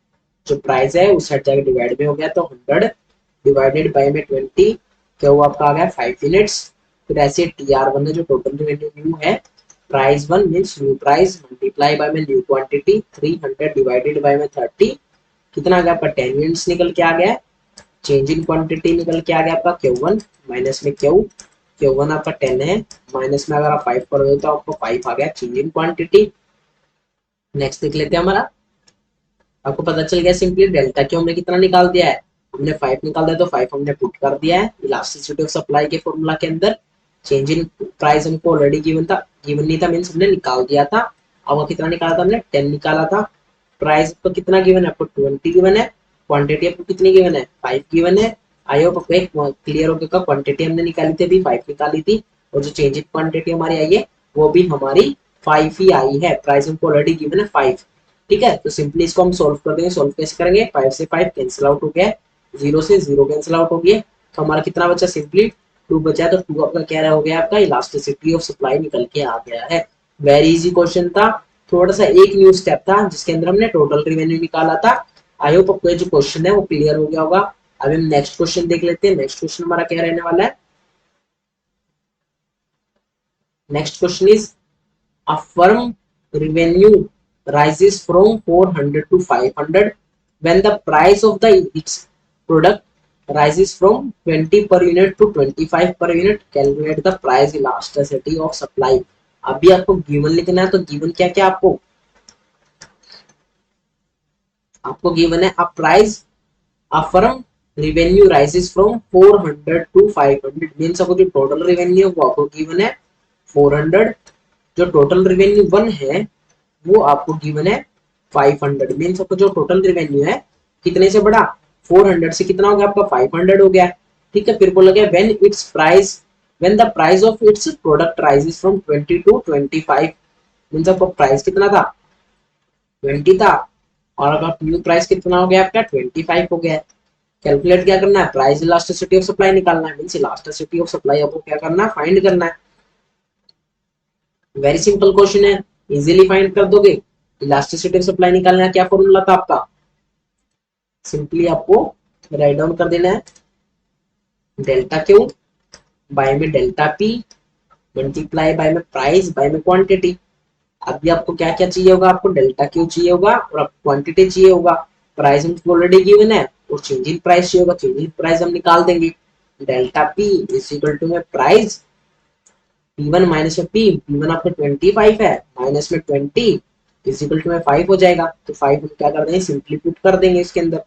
जो प्राइस है उस हट जाके डिवाइड में हो गया तो 100 डिवाइडेड बाय में 20, क्या हुआ आपका आ गया 5 यूनिट्स। फिर ऐसे TR1 है जो टोटल रेवेन्यू न्यू है, price 1 means new price multiply by में न्यू क्वांटिटी 300 डिवाइडेड बाय में 30, कितना आ गया आपका 10 यूनिट्स निकल के आ गया। चेंज इन क्वांटिटी निकल के आ गया आपका Q1 माइनस में Q1 आपका 10 है, माइनस में अगर आप 5 करोगे तो आपको 5 आ गया चेंज इन क्वांटिटी। नेक्स्ट देख लेते हैं हमारा, आपको पता चल गया सिंपली डेल्टा क्यू हमने कितना निकाल दिया है, हमने 5 निकाल दिया तो 5 हमने पुट कर दिया है इलास्टिसिटी ऑफ सप्लाई के फॉर्मूला के अंदर। चेंज इन प्राइस हमको ऑलरेडी गिवन था, गिवन नहीं था मींस हमने निकाल दिया था। अब कितना निकाला था हमने 10 निकाला था। प्राइस पर कितना गिवन है आपको 20 गिवन है, क्वांटिटी आपको कितनी गिवन है 5 गिवन है। आई होप आपको एक क्लियर हो गया, क्वांटिटी हमने निकाली थी अभी 5 निकाली थी, और जो चेंज इन क्वांटिटी हमारी आई है वो भी हमारी 5 ही आई है, प्राइस हमको ऑलरेडी गिवन है 5। ठीक है, तो सिंपली इसको हम सोल्व कर देंगे। सोल्व कैसे करेंगे, 5 से 5 कैंसिल आउट हो गया, 0 से 0 कैंसिल आउट हो गया, तो हमारा कितना बचा सिंपली 2 बचा। तो 2 आपका क्या हो गया आपका इलास्टिसिटी ऑफ सप्लाई निकल के आ गया है। वेरी इजी क्वेश्चन था, थोड़ा सा एक न्यू स्टेप था जिसके अंदर हमने टोटल रेवेन्यू निकाला था। आई होप आपको जो क्वेश्चन है वो क्लियर हो गया होगा। अभी हम नेक्स्ट क्वेश्चन देख लेते हैं। नेक्स्ट क्वेश्चन हमारा क्या रहने वाला है, next question is a firm revenue rises from 400 to 500 when the price of the its product rises from 20 per unit to 25 per unit, calculate the price elasticity of supply। अभी आपको given लिखना है, तो गिवन क्या क्या आपको given है a price a firm revenue raises from 400 to 500 means आपको जो टोटल रेवेन्यू वो आपको गिवन है 400, जो टोटल रेवेन्यू 1 है वो आपको गिवन है 500 मींस आपको जो टोटल रेवेन्यू है कितने से बढ़ा 400 से कितना हो गया आपका 500 हो गया। ठीक है, फिर बोला गया when the price of its product raises from 20 to 25 means आपका प्राइस कितना था 20 था, और अगर न्यू प्राइस कितना हो गया आपका 25 हो गया। कैलकुलेट क्या करना है, प्राइस इलास्टिसिटी ऑफ सप्लाई निकालना है, मींस इलास्टिसिटी ऑफ सप्लाई आपको क्या करना है फाइंड करना है। वेरी सिंपल क्वेश्चन है, इजीली फाइंड कर दोगे। इलास्टिसिटी ऑफ सप्लाई निकालना है, क्या फॉर्मूला था आपका, सिंपली आपको राइट डाउन कर देना है डेल्टा क्यू बाय में डेल्टा पी मल्टीप्लाई बाय में प्राइस बाय में क्वांटिटी। अभी आपको क्या क्या चाहिए होगा, आपको डेल्टा क्यू चाहिए होगा और क्वांटिटी चाहिए होगा। प्राइस हमको ऑलरेडी गिवन है और चेंज इन प्राइस चाहिए होगा, चेंज इन प्राइस हम निकाल देंगे। Delta P is equal to में प्राइस P1 माइनस में P1 आपको 25 है, माइनस में 20 इज इक्वल टू में 5 हो जाएगा। तो 5 हम क्या कर देंगे सिंपली पुट कर देंगे इसके अंदर।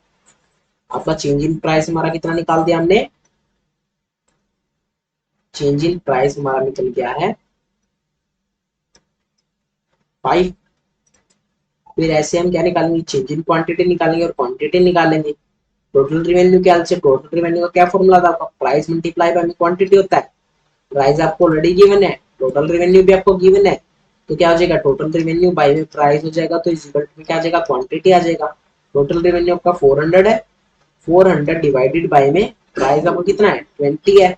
आपका चेंज इन प्राइस हमारा कितना निकाल दिया हमने, चेंज इन प्राइस हमारा निकल गया है 5। फिर ऐसे हम क्या निकालेंगे, चेंज इन क्वांटिटी निकालेंगे और क्वांटिटी निकालेंगे। टोटल रेवेन्यू क्या से, टोटल रेवेन्यू का क्या फॉर्मूला था आपका, प्राइस मल्टीप्लाई बाय क्वांटिटी होता है। प्राइस आपको ऑलरेडी गिवन है, टोटल रेवेन्यू भी आपको गिवन है, तो क्या हो जाएगा टोटल रेवेन्यू बाय में प्राइस हो जाएगा, तो इस इक्वल टू क्या आ जाएगा क्वांटिटी आ जाएगा। टोटल रेवेन्यू आपका 400 है, 400 डिवाइडेड बाय में प्राइस आपको कितना है 20 है,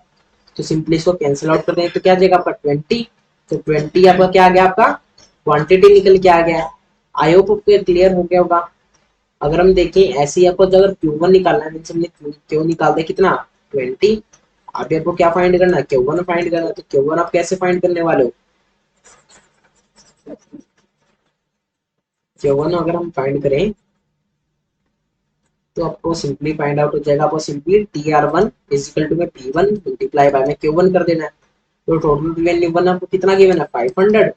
तो सिंपली इसको कैंसिल आउट कर देंगे तो क्या आ जाएगा आपका 20। तो 20 आपका क्या आ गया, आपका क्वांटिटी निकल के आ गया। आई होप आपको क्लियर हो गया होगा। अगर हम देखें ऐसे ही आपको अगर Q1 निकालना है, मीन्स हमने क्यू निकाल दिया कितना 20। अभी आपको क्या फाइंड करना है, Q1 फाइंड करना है। तो Q1 आप कैसे फाइंड करने वाले हो, Q1 अगर हम फाइंड करें तो आपको सिंपली फाइंड आउट हो जाएगा। आपको simply TR1 is equal to में P1 मल्टीप्लाई बाय में Q1 कर देना है। तो टोटल रिवेन्यू वन आपको कितना गिवन है 500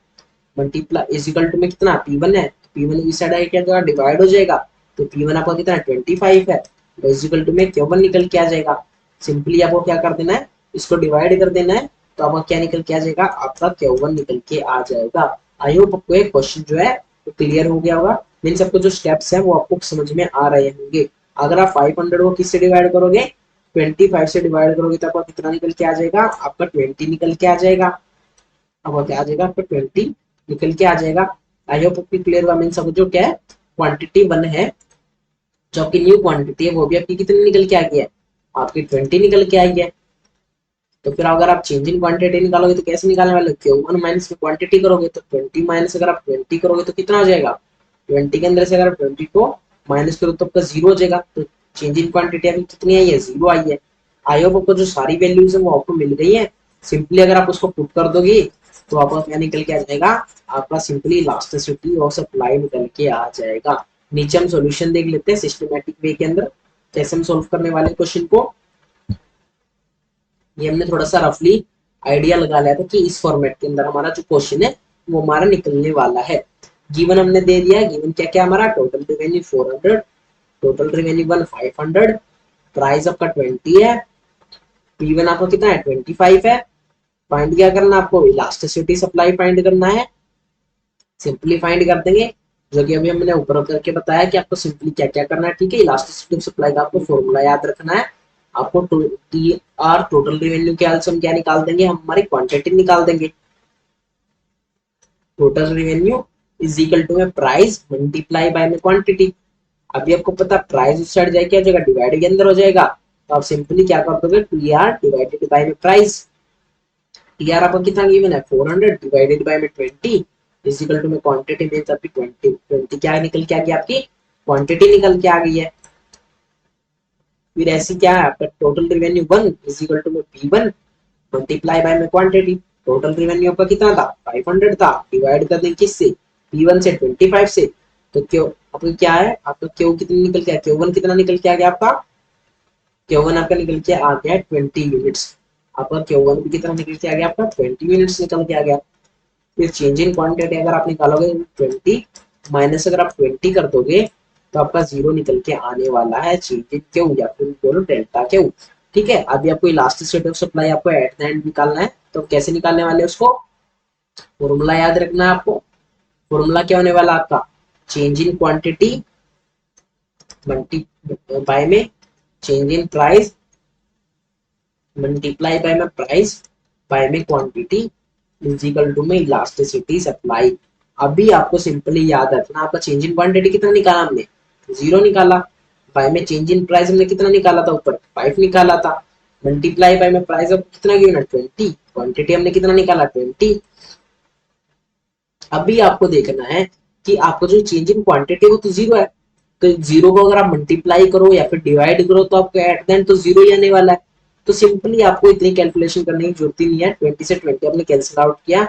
मल्टीप्लाई इज इक्वल टू में कितना P1 है, P1 इस साइड आएगा क्या डिवाइड हो जाएगा। तो P1 आपका कितना 25 है, तो इज इक्वल टू में Q1 निकल के आ जाएगा। सिंपली आपको क्या कर देना है, इसको डिवाइड कर देना है। तो आपका क्या निकल के आ जाएगा, आपका Q1 निकल के आ जाएगा। आई होप आपको एक क्वेश्चन जो है वो क्लियर हो गया होगा। मीन्स आपको जो स्टेप्स है वो आपको समझ में आ रहे होंगे। अगर आप 500 को किससे डिवाइड करोगे, 25 से डिवाइड करोगे तो आपका कितना निकल के आ जाएगा, आपका 20 निकल के आ जाएगा। आपका क्या आ जाएगा, आपका 20 निकल के आ जाएगा। आई होप आपकी क्लियर हुआ। मीन्स अब जो क्या है क्वांटिटी 1 है, जो आपकी न्यू क्वांटिटी है वो भी आपकी कितनी निकल के आ गई है, आपकी 20 निकल के आई है। तो फिर अगर आप चेंज इन क्वांटिटी निकालोगे तो कैसे निकालने वाले हो, Q1 माइनस में क्वांटिटी करोगे तो 20 माइनस अगर आप 20 करोगे तो कितना हो जाएगा, 20 के अंदर से अगर 20 को माइनस करो तो आपका जीरो हो जाएगा। तो चेंज इन क्वांटिटी अभी कितनी आई है, जीरो आई है। आई होप आपको जो सारी वैल्यूज है वो आपको मिल गई है। सिंपली अगर आप उसको पुट कर दोगे तो आपका क्या निकल के आ जाएगा, आपका सिंपली इलास्टिसिटी और सप्लाई निकल के आ जाएगा। नीचे हम सॉल्यूशन देख लेते हैं सिस्टमैटिक वे के अंदर कैसे हम सोल्व करने वाले क्वेश्चन को। ये हमने थोड़ा सा रफली आइडिया लगा लिया था कि इस फॉर्मेट के अंदर हमारा जो क्वेश्चन है वो हमारा निकलने वाला है। गिवन हमने दे दिया, गिवन क्या क्या हमारा total revenue 400, total revenue 500, price आपका 20 है, P1 आपका कितना है 25 है। फाइंड क्या करना आपको, इलास्टिसिटी सप्लाई फाइंड करना है। सिंपली फाइंड कर देंगे, जो कि अभी हमने ऊपर करके बताया कि आपको सिंपली क्या क्या करना है। ठीक है, इलास्टिसिटी सप्लाई का आपको फॉर्मूला याद रखना है। आपको TR टोटल रेवेन्यू के आंसर हम क्या निकाल देंगे, हम हमारी क्वांटिटी निकाल देंगे। Total revenue is equal to में प्राइस मल्टीप्लाई बाय में क्वांटिटी। अभी आपको पता प्राइस उस साइड जाए क्या हो जाएगा, डिवाइड के अंदर हो जाएगा। तो आप सिंपली क्या कर दोगे, TR डिवाइडेड बाय में प्राइस। TR आपका कितना गिवन है 400 डिवाइडेड बाय में 20 इज इक्वल टू में क्वांटिटी मींस आपकी 20 क्या निकल के आ गई, आपकी क्वांटिटी निकल के आ गई है। फिर ऐसी क्या है आपका total revenue 1 is equal to में P1 मल्टीप्लाई बाय में क्वांटिटी। टोटल रेवेन्यू आपका कितना था 500 था, डिवाइड कर दें किससे, P1 से 25 से। तो क्यों आपका क्या है, आपका क्यू कितनी निकल के, Q1 कितना निकल के आ गया, आपका Q1 आपका निकल के आ गया 20 यूनिट्स। आपका Q1 भी कितना निकल के आ गया, आपका 20 यूनिट्स निकल के आ गया। फिर चेंज इन क्वांटिटी अगर आप निकालोगे 20 माइनस अगर आप 20 कर दोगे तो आपका जीरो निकल के आने वाला है, चेंज इन क्यू या फिर बोलो डेल्टा क्यू। ठीक है, अभी आपको इलास्टिक ऑफ सप्लाई आपको एट द एंड निकालना है। तो कैसे निकालने वाले उसको, फॉर्मूला याद रखना है आपको। फॉर्मूला क्या होने वाला आपका, change in quantity multi by में change in price multiply by में प्राइस बाय में क्वांटिटी इज इक्वल टू में इलास्टिसिटी सप्लाई। अभी आपको सिंपली याद रखना, आपका चेंज इन क्वांटिटी कितना निकाला हमने, जीरो निकाला। बाय में चेंज इन प्राइस हमने कितना निकाला था, ऊपर 5 निकाला था। मल्टीप्लाई बाय में प्राइस अब कितना गिवन है 20, क्वांटिटी हमने कितना निकाला 20। अभी आपको देखना है कि आपको जो चेंज इन क्वांटिटी वो तो जीरो है। तो जीरो को अगर आप मल्टीप्लाई करो या फिर डिवाइड करो तो आपको एट द एंड तो जीरो ही आने वाला है। तो सिंपली आपको इतनी कैलकुलेशन करने की जरूरत ही नहीं है। 20 से 20 आपने कैंसिल आउट किया,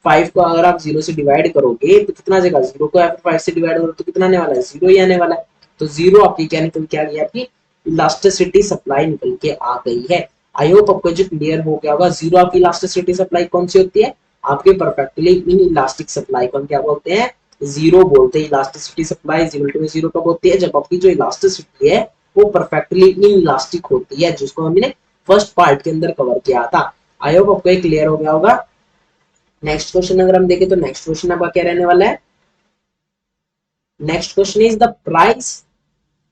5 को अगर आप जीरो से डिवाइड करोगे तो कितना आ जाएगा, जीरो को अगर 5 से डिवाइड करो तो कितना आने वाला है, जीरो ही आने वाला है। तो जीरो आपकी क्या निकल के आ गई, आपकी इलास्टिसिटी सप्लाई निकल के आ गई है। आई होप आपको जो क्लियर हो गया होगा। जीरो आपकी इलास्टिसिटी सप्लाई कौन सी होती है, आपके परफेक्टली इन इलास्टिक सप्लाई को हम क्या बोलते हैं, जीरो बोलते हैं। Elasticity supply equal to zero कब होती है, जब आपकी जो इलास्टिसिटी है वो परफेक्टली इन इलास्टिक होती है, जिसको हमने फर्स्ट पार्ट के अंदर कवर किया था। आई होप आपको क्लियर हो गया होगा। नेक्स्ट क्वेश्चन अगर हम देखें तो नेक्स्ट क्वेश्चन आपका क्या रहने वाला है, next question is the price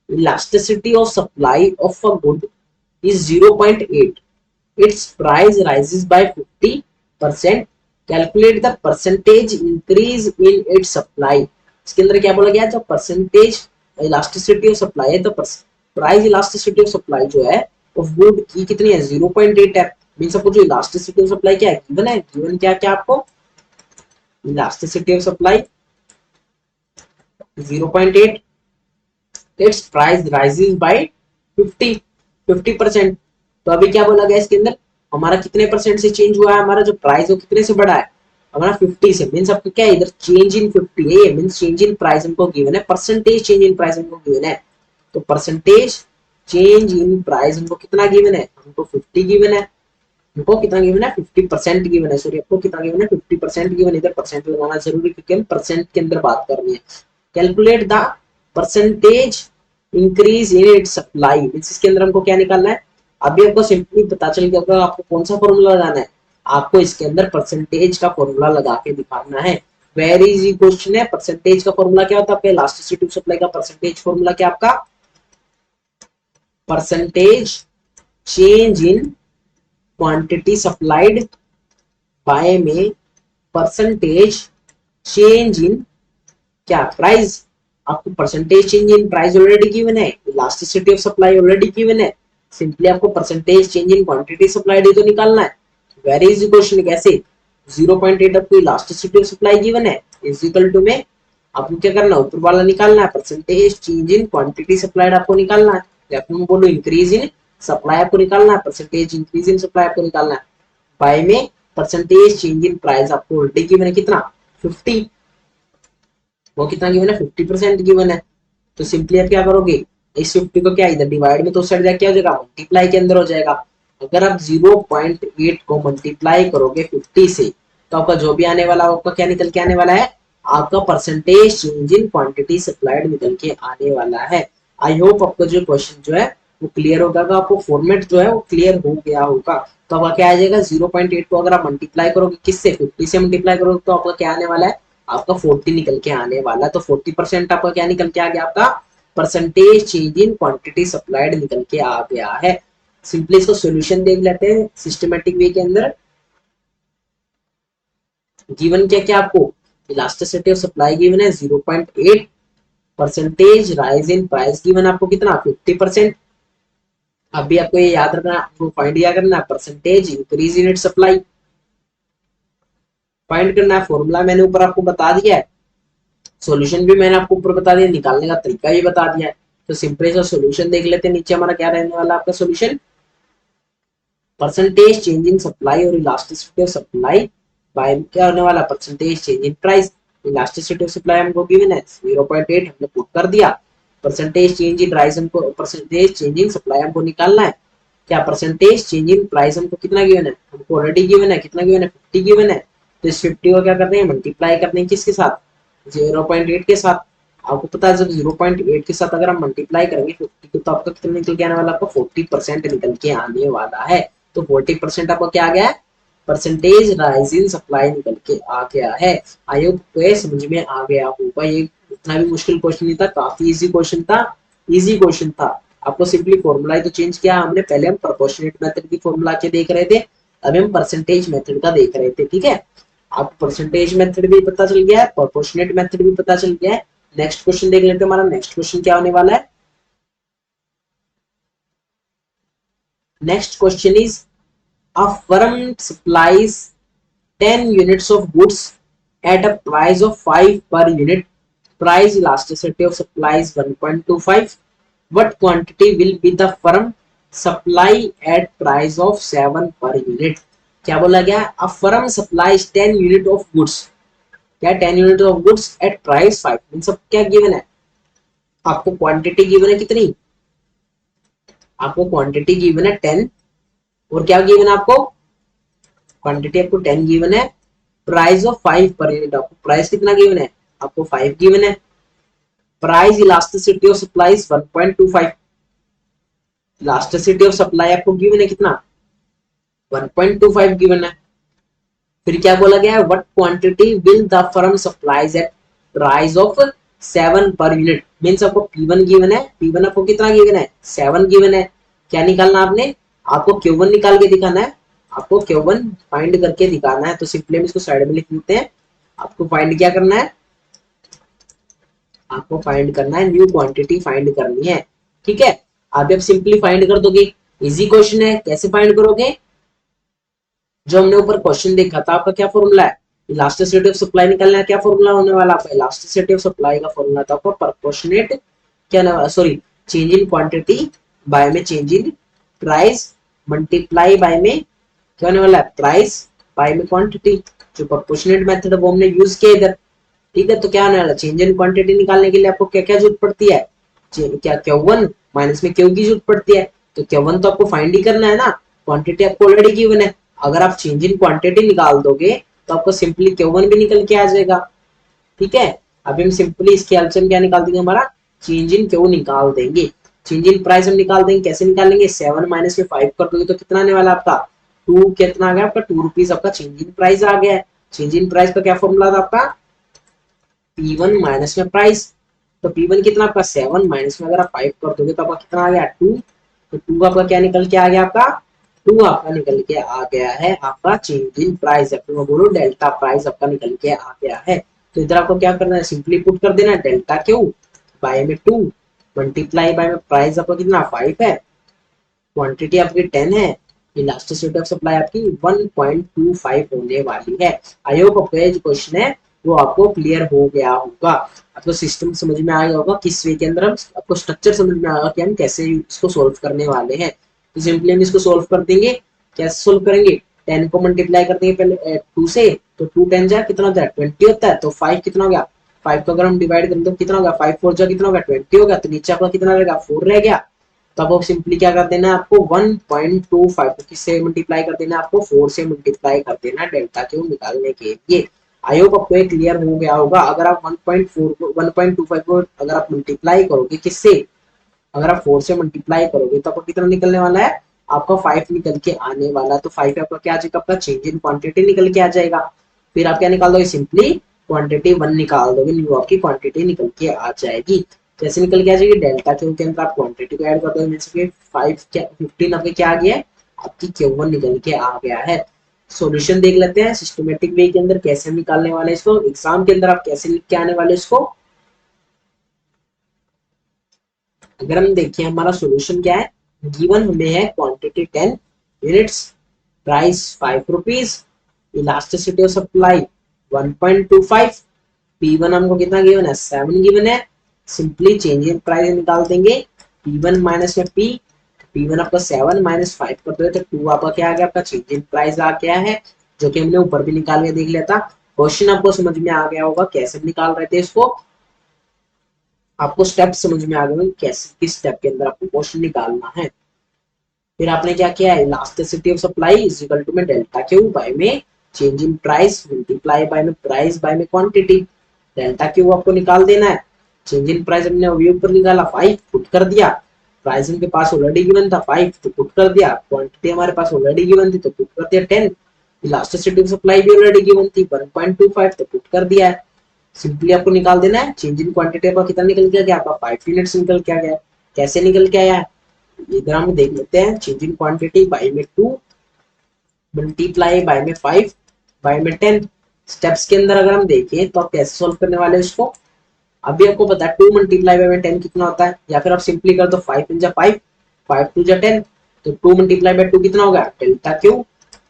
elasticity of supply of a good is 0.8. Its price rises by 50%. Calculate the percentage increase in its supply. इसके अंदर क्या बोला गया, जो परसेंटेज इलास्टिसिटी ऑफ सप्लाई है, तो प्राइस इलास्टिसिटी ऑफ सप्लाई जो है ऑफ गुड की कितनी है 0.8 है। मींस आपको जो इलास्टिसिटी ऑफ सप्लाई क्या है गिवन है, गिवन क्या क्या आपको elasticity of supply 0.8, it's price rises by 50%। तो अभी क्या बोला गया इसके अंदर, हमारा कितने परसेंट से चेंज हुआ है, हमारा जो प्राइस वो कितने से बढ़ा है, हमारा 50 से। मींस आपको क्या है इधर चेंज इन 50 है, मींस चेंज इन प्राइस हमको गिवन है, परसेंटेज चेंज इन प्राइस हमको गिवन है। तो परसेंटेज चेंज इन प्राइस हमको कितना गिवन है, हमको 50 गिवन है, हमको कितना गिवन है 50% गिवन है, सॉरी आपको कितना गिवन है 50% गिवन। इधर परसेंट लगाना जरूरी क्योंकि हम परसेंट के अंदर बात करनी है। Calculate the percentage increase in it supply, इसके अंदर हमको क्या निकालना है, अभी आपको सिंपली पता चल गया होगा आपको कौन सा फॉर्मूला लगाना है, आपको इसके अंदर परसेंटेज का फॉर्मूला लगा के दिखाना है। वेरी इजी क्वेश्चन है। परसेंटेज का फॉर्मूला क्या होता है आपका, इलास्टिसिटी ऑफ सप्लाई का परसेंटेज फॉर्मूला क्या आपका, percentage change in quantity supplied by में परसेंटेज चेंज इन क्या प्राइस। आपको percentage change in price already given है, elasticity of supply already given है, सिंपली आपको percentage change in quantity supplied तो निकालना है। वेरी इजी क्वेश्चन, कैसे 0.8 आपको इलास्टिसिटी ऑफ सप्लाई गिवन है, इज इक्वल टू में आपको क्या करना है ऊपर वाला निकालना है, percentage change in quantity supplied आपको निकालना है, या फिर बोलो इंक्रीज इन सप्लाई आपको निकालना है, परसेंटेज इंक्रीज इन सप्लाई आपको निकालना है, बाय में परसेंटेज चेंज इन प्राइस आपको ऑलरेडी गिवन है कितना 50, वो कितना गिवन है 50% गिवन है। तो सिंपली आप क्या करोगे, इस 50 को क्या इधर डिवाइड में तो साइड जाके क्या हो जाएगा मल्टीप्लाई के अंदर हो जाएगा। अगर आप 0.8 को मल्टीप्लाई करोगे 50 से तो आपका जो भी आने वाला आपका क्या निकल के आने वाला है, आपका percentage change in quantity supplied निकल के आने वाला है। आई होप आपका जो क्वेश्चन जो है वो क्लियर होगा, आपको फॉर्मेट जो है वो क्लियर हो गया होगा। तो आपका क्या आ जाएगा 0.8 को अगर आप मल्टीप्लाई करोगे किससे 50 से मल्टीप्लाई करोगे तो आपका क्या आने वाला है, आपका 40 निकल के आने वाला। तो 40% आपका क्या निकल के आ गया, आपका percentage change in quantity supplied निकल के आ गया है। सिंपली इसको सॉल्यूशन देख लेते हैं सिस्टमेटिक वे के अंदर। गिवन क्या क्या आपको, इलास्टिसिटी ऑफ सप्लाई गिवन है 0.8, percentage rise in price given आपको कितना 50%। अभी आपको ये याद रखना, आपको फाइंड क्या करना है, percentage increase in it supply find करना है। फॉर्मूला मैंने ऊपर आपको बता दिया है, सॉल्यूशन भी मैंने आपको ऊपर बता दिया, निकालने का तरीका भी बता दिया है। तो सिंपली सा सॉल्यूशन देख लेते हैं, नीचे हमारा क्या रहने वाला आपका solution, percentage change in supply और इलास्टिसिटी ऑफ सप्लाई बाय क्या होने वाला percentage change in price. Elasticity of supply हमको गिवन है 0.8 हमने पुट कर दिया, परसेंटेज चेंज इन प्राइस हमको परसेंटेज चेंज इन सप्लाई हमको निकालना है। क्या परसेंटेज चेंज इन प्राइस हमको कितना गिवन है, हमको ऑलरेडी गिवन है, कितना गिवन है 50 गिवन है। तो इस 50 को क्या करते हैं मल्टीप्लाई करते हैं किसके साथ 0.8 के साथ। आपको पता है जब 0.8 के साथ अगर हम मल्टीप्लाई करेंगे 50 को तो आपका कितना निकल के आने वाला, आपका 40% निकल के आने वाला है। तो 40% आपका क्या आ गया है, परसेंटेज राइज इन सप्लाई निकल के आ गया है। आई होप तो समझ में आ गया होगा, ये इतना भी मुश्किल क्वेश्चन नहीं था, काफी इजी क्वेश्चन था, इजी क्वेश्चन था। आपको सिंपली फॉर्मूला तो चेंज किया हमने, पहले हम प्रोपोर्शनेट मेथड की फॉर्मूला के देख रहे थे, अभी हम परसेंटेज मेथड का देख रहे थे, ठीक है। आपको परसेंटेज मेथड भी पता चल गया है, प्रोपोर्शनेट मेथड भी पता चल गया है। नेक्स्ट क्वेश्चन देख लेते हैं, हमारा नेक्स्ट क्वेश्चन क्या होने वाला है। Next question is a firm supplies 10 units of goods at a price of 5 per unit. Price elasticity of supply is 1.25. What quantity will be the firm supply at price of 7 per unit? क्या बोला गया, a firm supplies 10 unit of goods, क्या 10 unit of goods at price 5, इन सब क्या given है, आपको quantity given है कितनी, आपको क्वांटिटी गिवन है 10 और क्या गिवन है आपको, क्वांटिटी आपको 10 गिवन है, प्राइस ऑफ 5 पर यूनिट, आपको प्राइस कितना गिवन है, आपको 5 गिवन है। Price elasticity of supply 1.25, elasticity of supply आपको गिवन है कितना 1.25 गिवन है। फिर क्या बोला गया है, what quantity will the firm supplies at price of 7 per unit. Means आपको P1 गिवन है, P1 आपको कितना गिवन है 7 गिवन है। क्या निकालना आपने, आपको Q1 निकाल के दिखाना है, आपको Q1 फाइंड करके दिखाना है। तो सिंपली हम इसको साइड में लिख देते हैं, आपको फाइंड क्या करना है, आपको फाइंड करना है न्यू क्वांटिटी फाइंड करनी है, ठीक है। आप सिंपली फाइंड कर दोगे, इजी क्वेश्चन है, कैसे फाइंड करोगे, जो हमने ऊपर क्वेश्चन देखा था आपका क्या फॉर्मूला है, इलास्टिसिटी ऑफ सप्लाई निकालना है, क्या फॉर्मूला होने वाला आपका इलास्टिसिटी ऑफ सप्लाई का फॉर्मूला था आपका प्रोपोर्शनेट क्या ना sorry change in quantity by में change in price multiply by में क्या होने वाला है प्राइस बाय में क्वांटिटी। जो प्रोपोर्शनेट मेथड है वो हमने यूज किया इधर, ठीक है। तो क्या होने वाला चेंज इन क्वांटिटी निकालने के लिए आपको क्या क्या जरूरत पड़ती है, क्या Q1 माइनस में Q की जरूरत पड़ती है। तो Q1 तो आपको फाइंड ही करना है ना, क्वांटिटी आपको ऑलरेडी गिवन है। अगर आप चेंज इन क्वांटिटी निकाल दोगे तो आपको सिंपली Q1 भी निकल के आ जाएगा, ठीक है। अभी हम सिंपली इसके हेल्प से क्या निकाल देंगे, हमारा चेंज इन Q निकाल देंगे। चेंज इन प्राइस हम निकाल देंगे, कैसे निकालेंगे 7 माइनस में 5 कर दोगे तो कितना आने वाला आपका 2, कितना आ गया आपका 2 रुपीज आपका चेंज इन प्राइस आ गया है। चेंज इन प्राइस का क्या फॉर्मूला था आपका P1 माइनस में प्राइस। तो P1 कितना आपका 7 माइनस में अगर आप 5 कर दोगे तो आपका कितना आ गया 2। तो 2 आपका क्या निकल के आ गया आपका 2 आपका निकल के आ गया है आपका चेंज इन प्राइस, या फिर मैं बोलूं डेल्टा प्राइस आपका निकल के आ गया है। तो इधर आपको क्या करना है, सिंपली पुट कर देना है डेल्टा क्यू बाय में 2 मल्टीप्लाई बाय में प्राइस आपका कितना 5 है, क्वांटिटी आपकी 10 है, इलास्टिसिटी ऑफ सप्लाई आपकी 1.25 होने वाली है। आई होप आपको ये जो क्वेश्चन है वो आपको क्लियर हो गया होगा, आपको सिस्टम समझ में आ गया होगा, किस वे के अंदर हम आपको स्ट्रक्चर समझ में आएगा कि हम कैसे इसको सोल्व करने वाले हैं। तो सिंपली हम इसको सोल्व कर देंगे, कैसे सोल्व करेंगे 10 को मल्टीप्लाई कर देंगे पहले 2 से, तो 2 10 जा कितना होता है 20 होता है। तो 5 कितना हो गया 5 को अगर हम डिवाइड करें तो कितना होगा 5 4 जा कितना होगा 20 होगा। तो नीचे आपका कितना रहेगा 4 रह गया। तो आपको सिंपली क्या कर देना है आपको 1.25 को किससे मल्टीप्लाई कर देना है आपको 4 से मल्टीप्लाई कर देना है डेल्टा क्यू निकालने के लिए। आई होप आपको ये क्लियर हो गया होगा। अगर आप 1.4 को 1.25 को अगर आप मल्टीप्लाई करोगे किससे, अगर आप 4 से मल्टीप्लाई करोगे तो आपको कितना निकलने वाला है आपका 5 निकल के आने वाला। तो 5 आपका क्या आ जाएगा आपका चेंज इन क्वांटिटी निकल के आ जाएगा। फिर आप क्या निकाल दोगे सिंपली क्वांटिटी 1 निकाल दोगे, न्यू आपकी क्वांटिटी निकल के आ जाएगी। कैसे निकल के आ जाएगी डेल्टा क्यू के अंदर आप क्वांटिटी को ऐड कर दोगे, मींस कि 5 क्या 15 आपके क्या आ गया है आपकी Q1 निकल के आ गया है। सॉल्यूशन देख लेते हैं सिस्टमेटिक वे के अंदर कैसे हम निकालने वाले हैं इसको, एग्जाम के अंदर आप कैसे लिख के आने वाले इसको। अगर हम देखिए हमारा सॉल्यूशन क्या है, गिवन हमें है quantity 10 units, price 5 rupees, elasticity of supply 1.25, P1 हमको कितना गिवन है 7 गिवन है। सिंपली चेंज इन प्राइस निकाल देंगे P1 माइनस में P, P1 आपका 7 माइनस 5 कर दो तो 2 आपका क्या आ गया आपका चेंज इन प्राइस आ गया है, जो कि हमने ऊपर भी निकाल के देख लिया था। क्वेश्चन आपको समझ में आ गया होगा कैसे निकाल रहे थे इसको, आपको स्टेप समझ में आ गए कैसे किस स्टेप के अंदर आपको क्वेश्चन निकालना है। फिर आपने क्या किया है elasticity of supply is equal to में डेल्टा क्यू बाय में change in price multiply by में प्राइस बाय में क्वांटिटी। डेल्टा क्यू आपको निकाल देना है, चेंज इन प्राइस हमने अभी ऊपर निकाला 5 पुट कर दिया, प्राइस उनके पास ऑलरेडी गिवन था 5 तो पुट कर दिया, क्वांटिटी हमारे पास ऑलरेडी गिवन थी तो पुट कर दिया 10, इलास्टिसिटी ऑफ सप्लाई भी ऑलरेडी गिवन थी 1.25 तो पुट कर दिया है। सिंपली आपको निकाल देना है चेंज इन क्वांटिटी का कितना निकल के गया आपका 5 यूनिट्स निकल के आ गया। कैसे निकल के आया है इधर हम देख लेते हैं, चेंज इन क्वांटिटी बाय में 2 मल्टीप्लाई बाय में 5 बाय में 10। स्टेप्स के अंदर अगर हम देखें तो आप कैसे सॉल्व करने वाले हैं इसको, अभी आपको पता है 2 मल्टीप्लाई बाय में 10 कितना होता है, या फिर आप सिंपली कर दो 5 इन जा 5 5 2 जा 10, तो 2 मल्टीप्लाई बाय 2 कितना हो गया डेल्टा क्यू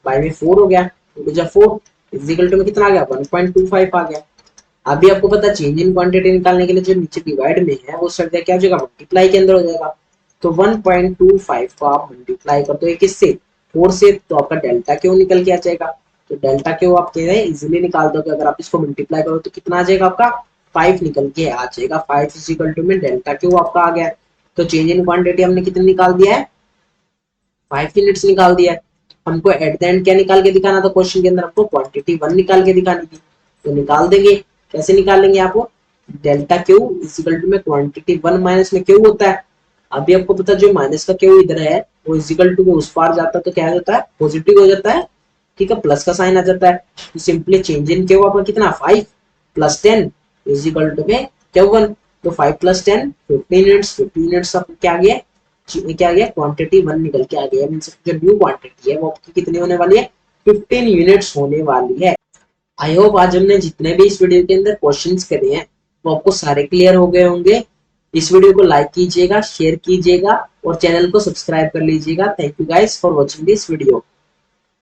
बाय में 4 हो गया, 2 जा 4 इज इक्वल टू में कितना आ गया 1.25 आ गया। अभी आपको पता है चेंज इन क्वांटिटी निकालने के लिए जो नीचे डिवाइड में है वो सर क्या हो जाएगा मल्टीप्लाई के अंदर हो जाएगा। तो 1.25 को आप मल्टीप्लाई कर दो किससे 4 से, तो आपका डेल्टा क्यू निकल के आ जाएगा। तो डेल्टा क्यू आप कह रहे हैं इजीली निकाल दोगे, अगर आप इसको मल्टीप्लाई करो तो कितना आ जाएगा आपका 5 निकल के आ जाएगा। 5 इज इक्वल टू में डेल्टा क्यू आपका आ गया। तो चेंज इन क्वांटिटी हमने कितने निकाल दिया है 5 यूनिट्स निकाल दिया है। हमको एट द एंड क्या निकाल के दिखाना था क्वेश्चन के अंदर, हमको क्वांटिटी 1 निकाल के दिखानी थी, तो निकाल देंगे। कैसे निकालेंगे आपको delta Q is equal to में क्वांटिटी 1 माइनस में क्यू होता है। अभी आपको पता जो माइनस का क्यू इधर है वो इज इक्वल टू के उस पार जाता है तो क्या हो जाता है पॉजिटिव हो जाता है, ठीक है, प्लस का साइन आ जाता है। तो सिंपली चेंज इन क्यू आपका कितना 5 प्लस 10 इज इक्वल टू में क्यू 1, तो 5 प्लस 10 15 यूनिट्स, 15 यूनिट्स आपको क्या आ गया क्वांटिटी 1 निकल के आ गया। मींस जो न्यू क्वांटिटी है वो आपकी कितनी होने वाली है 15 यूनिट्स होने वाली है। आई होप आज हमने जितने भी इस वीडियो के अंदर क्वेश्चंस करे हैं वो आपको सारे क्लियर हो गए होंगे। इस वीडियो को लाइक कीजिएगा, शेयर कीजिएगा और चैनल को सब्सक्राइब कर लीजिएगा। Thank you guys for watching this video.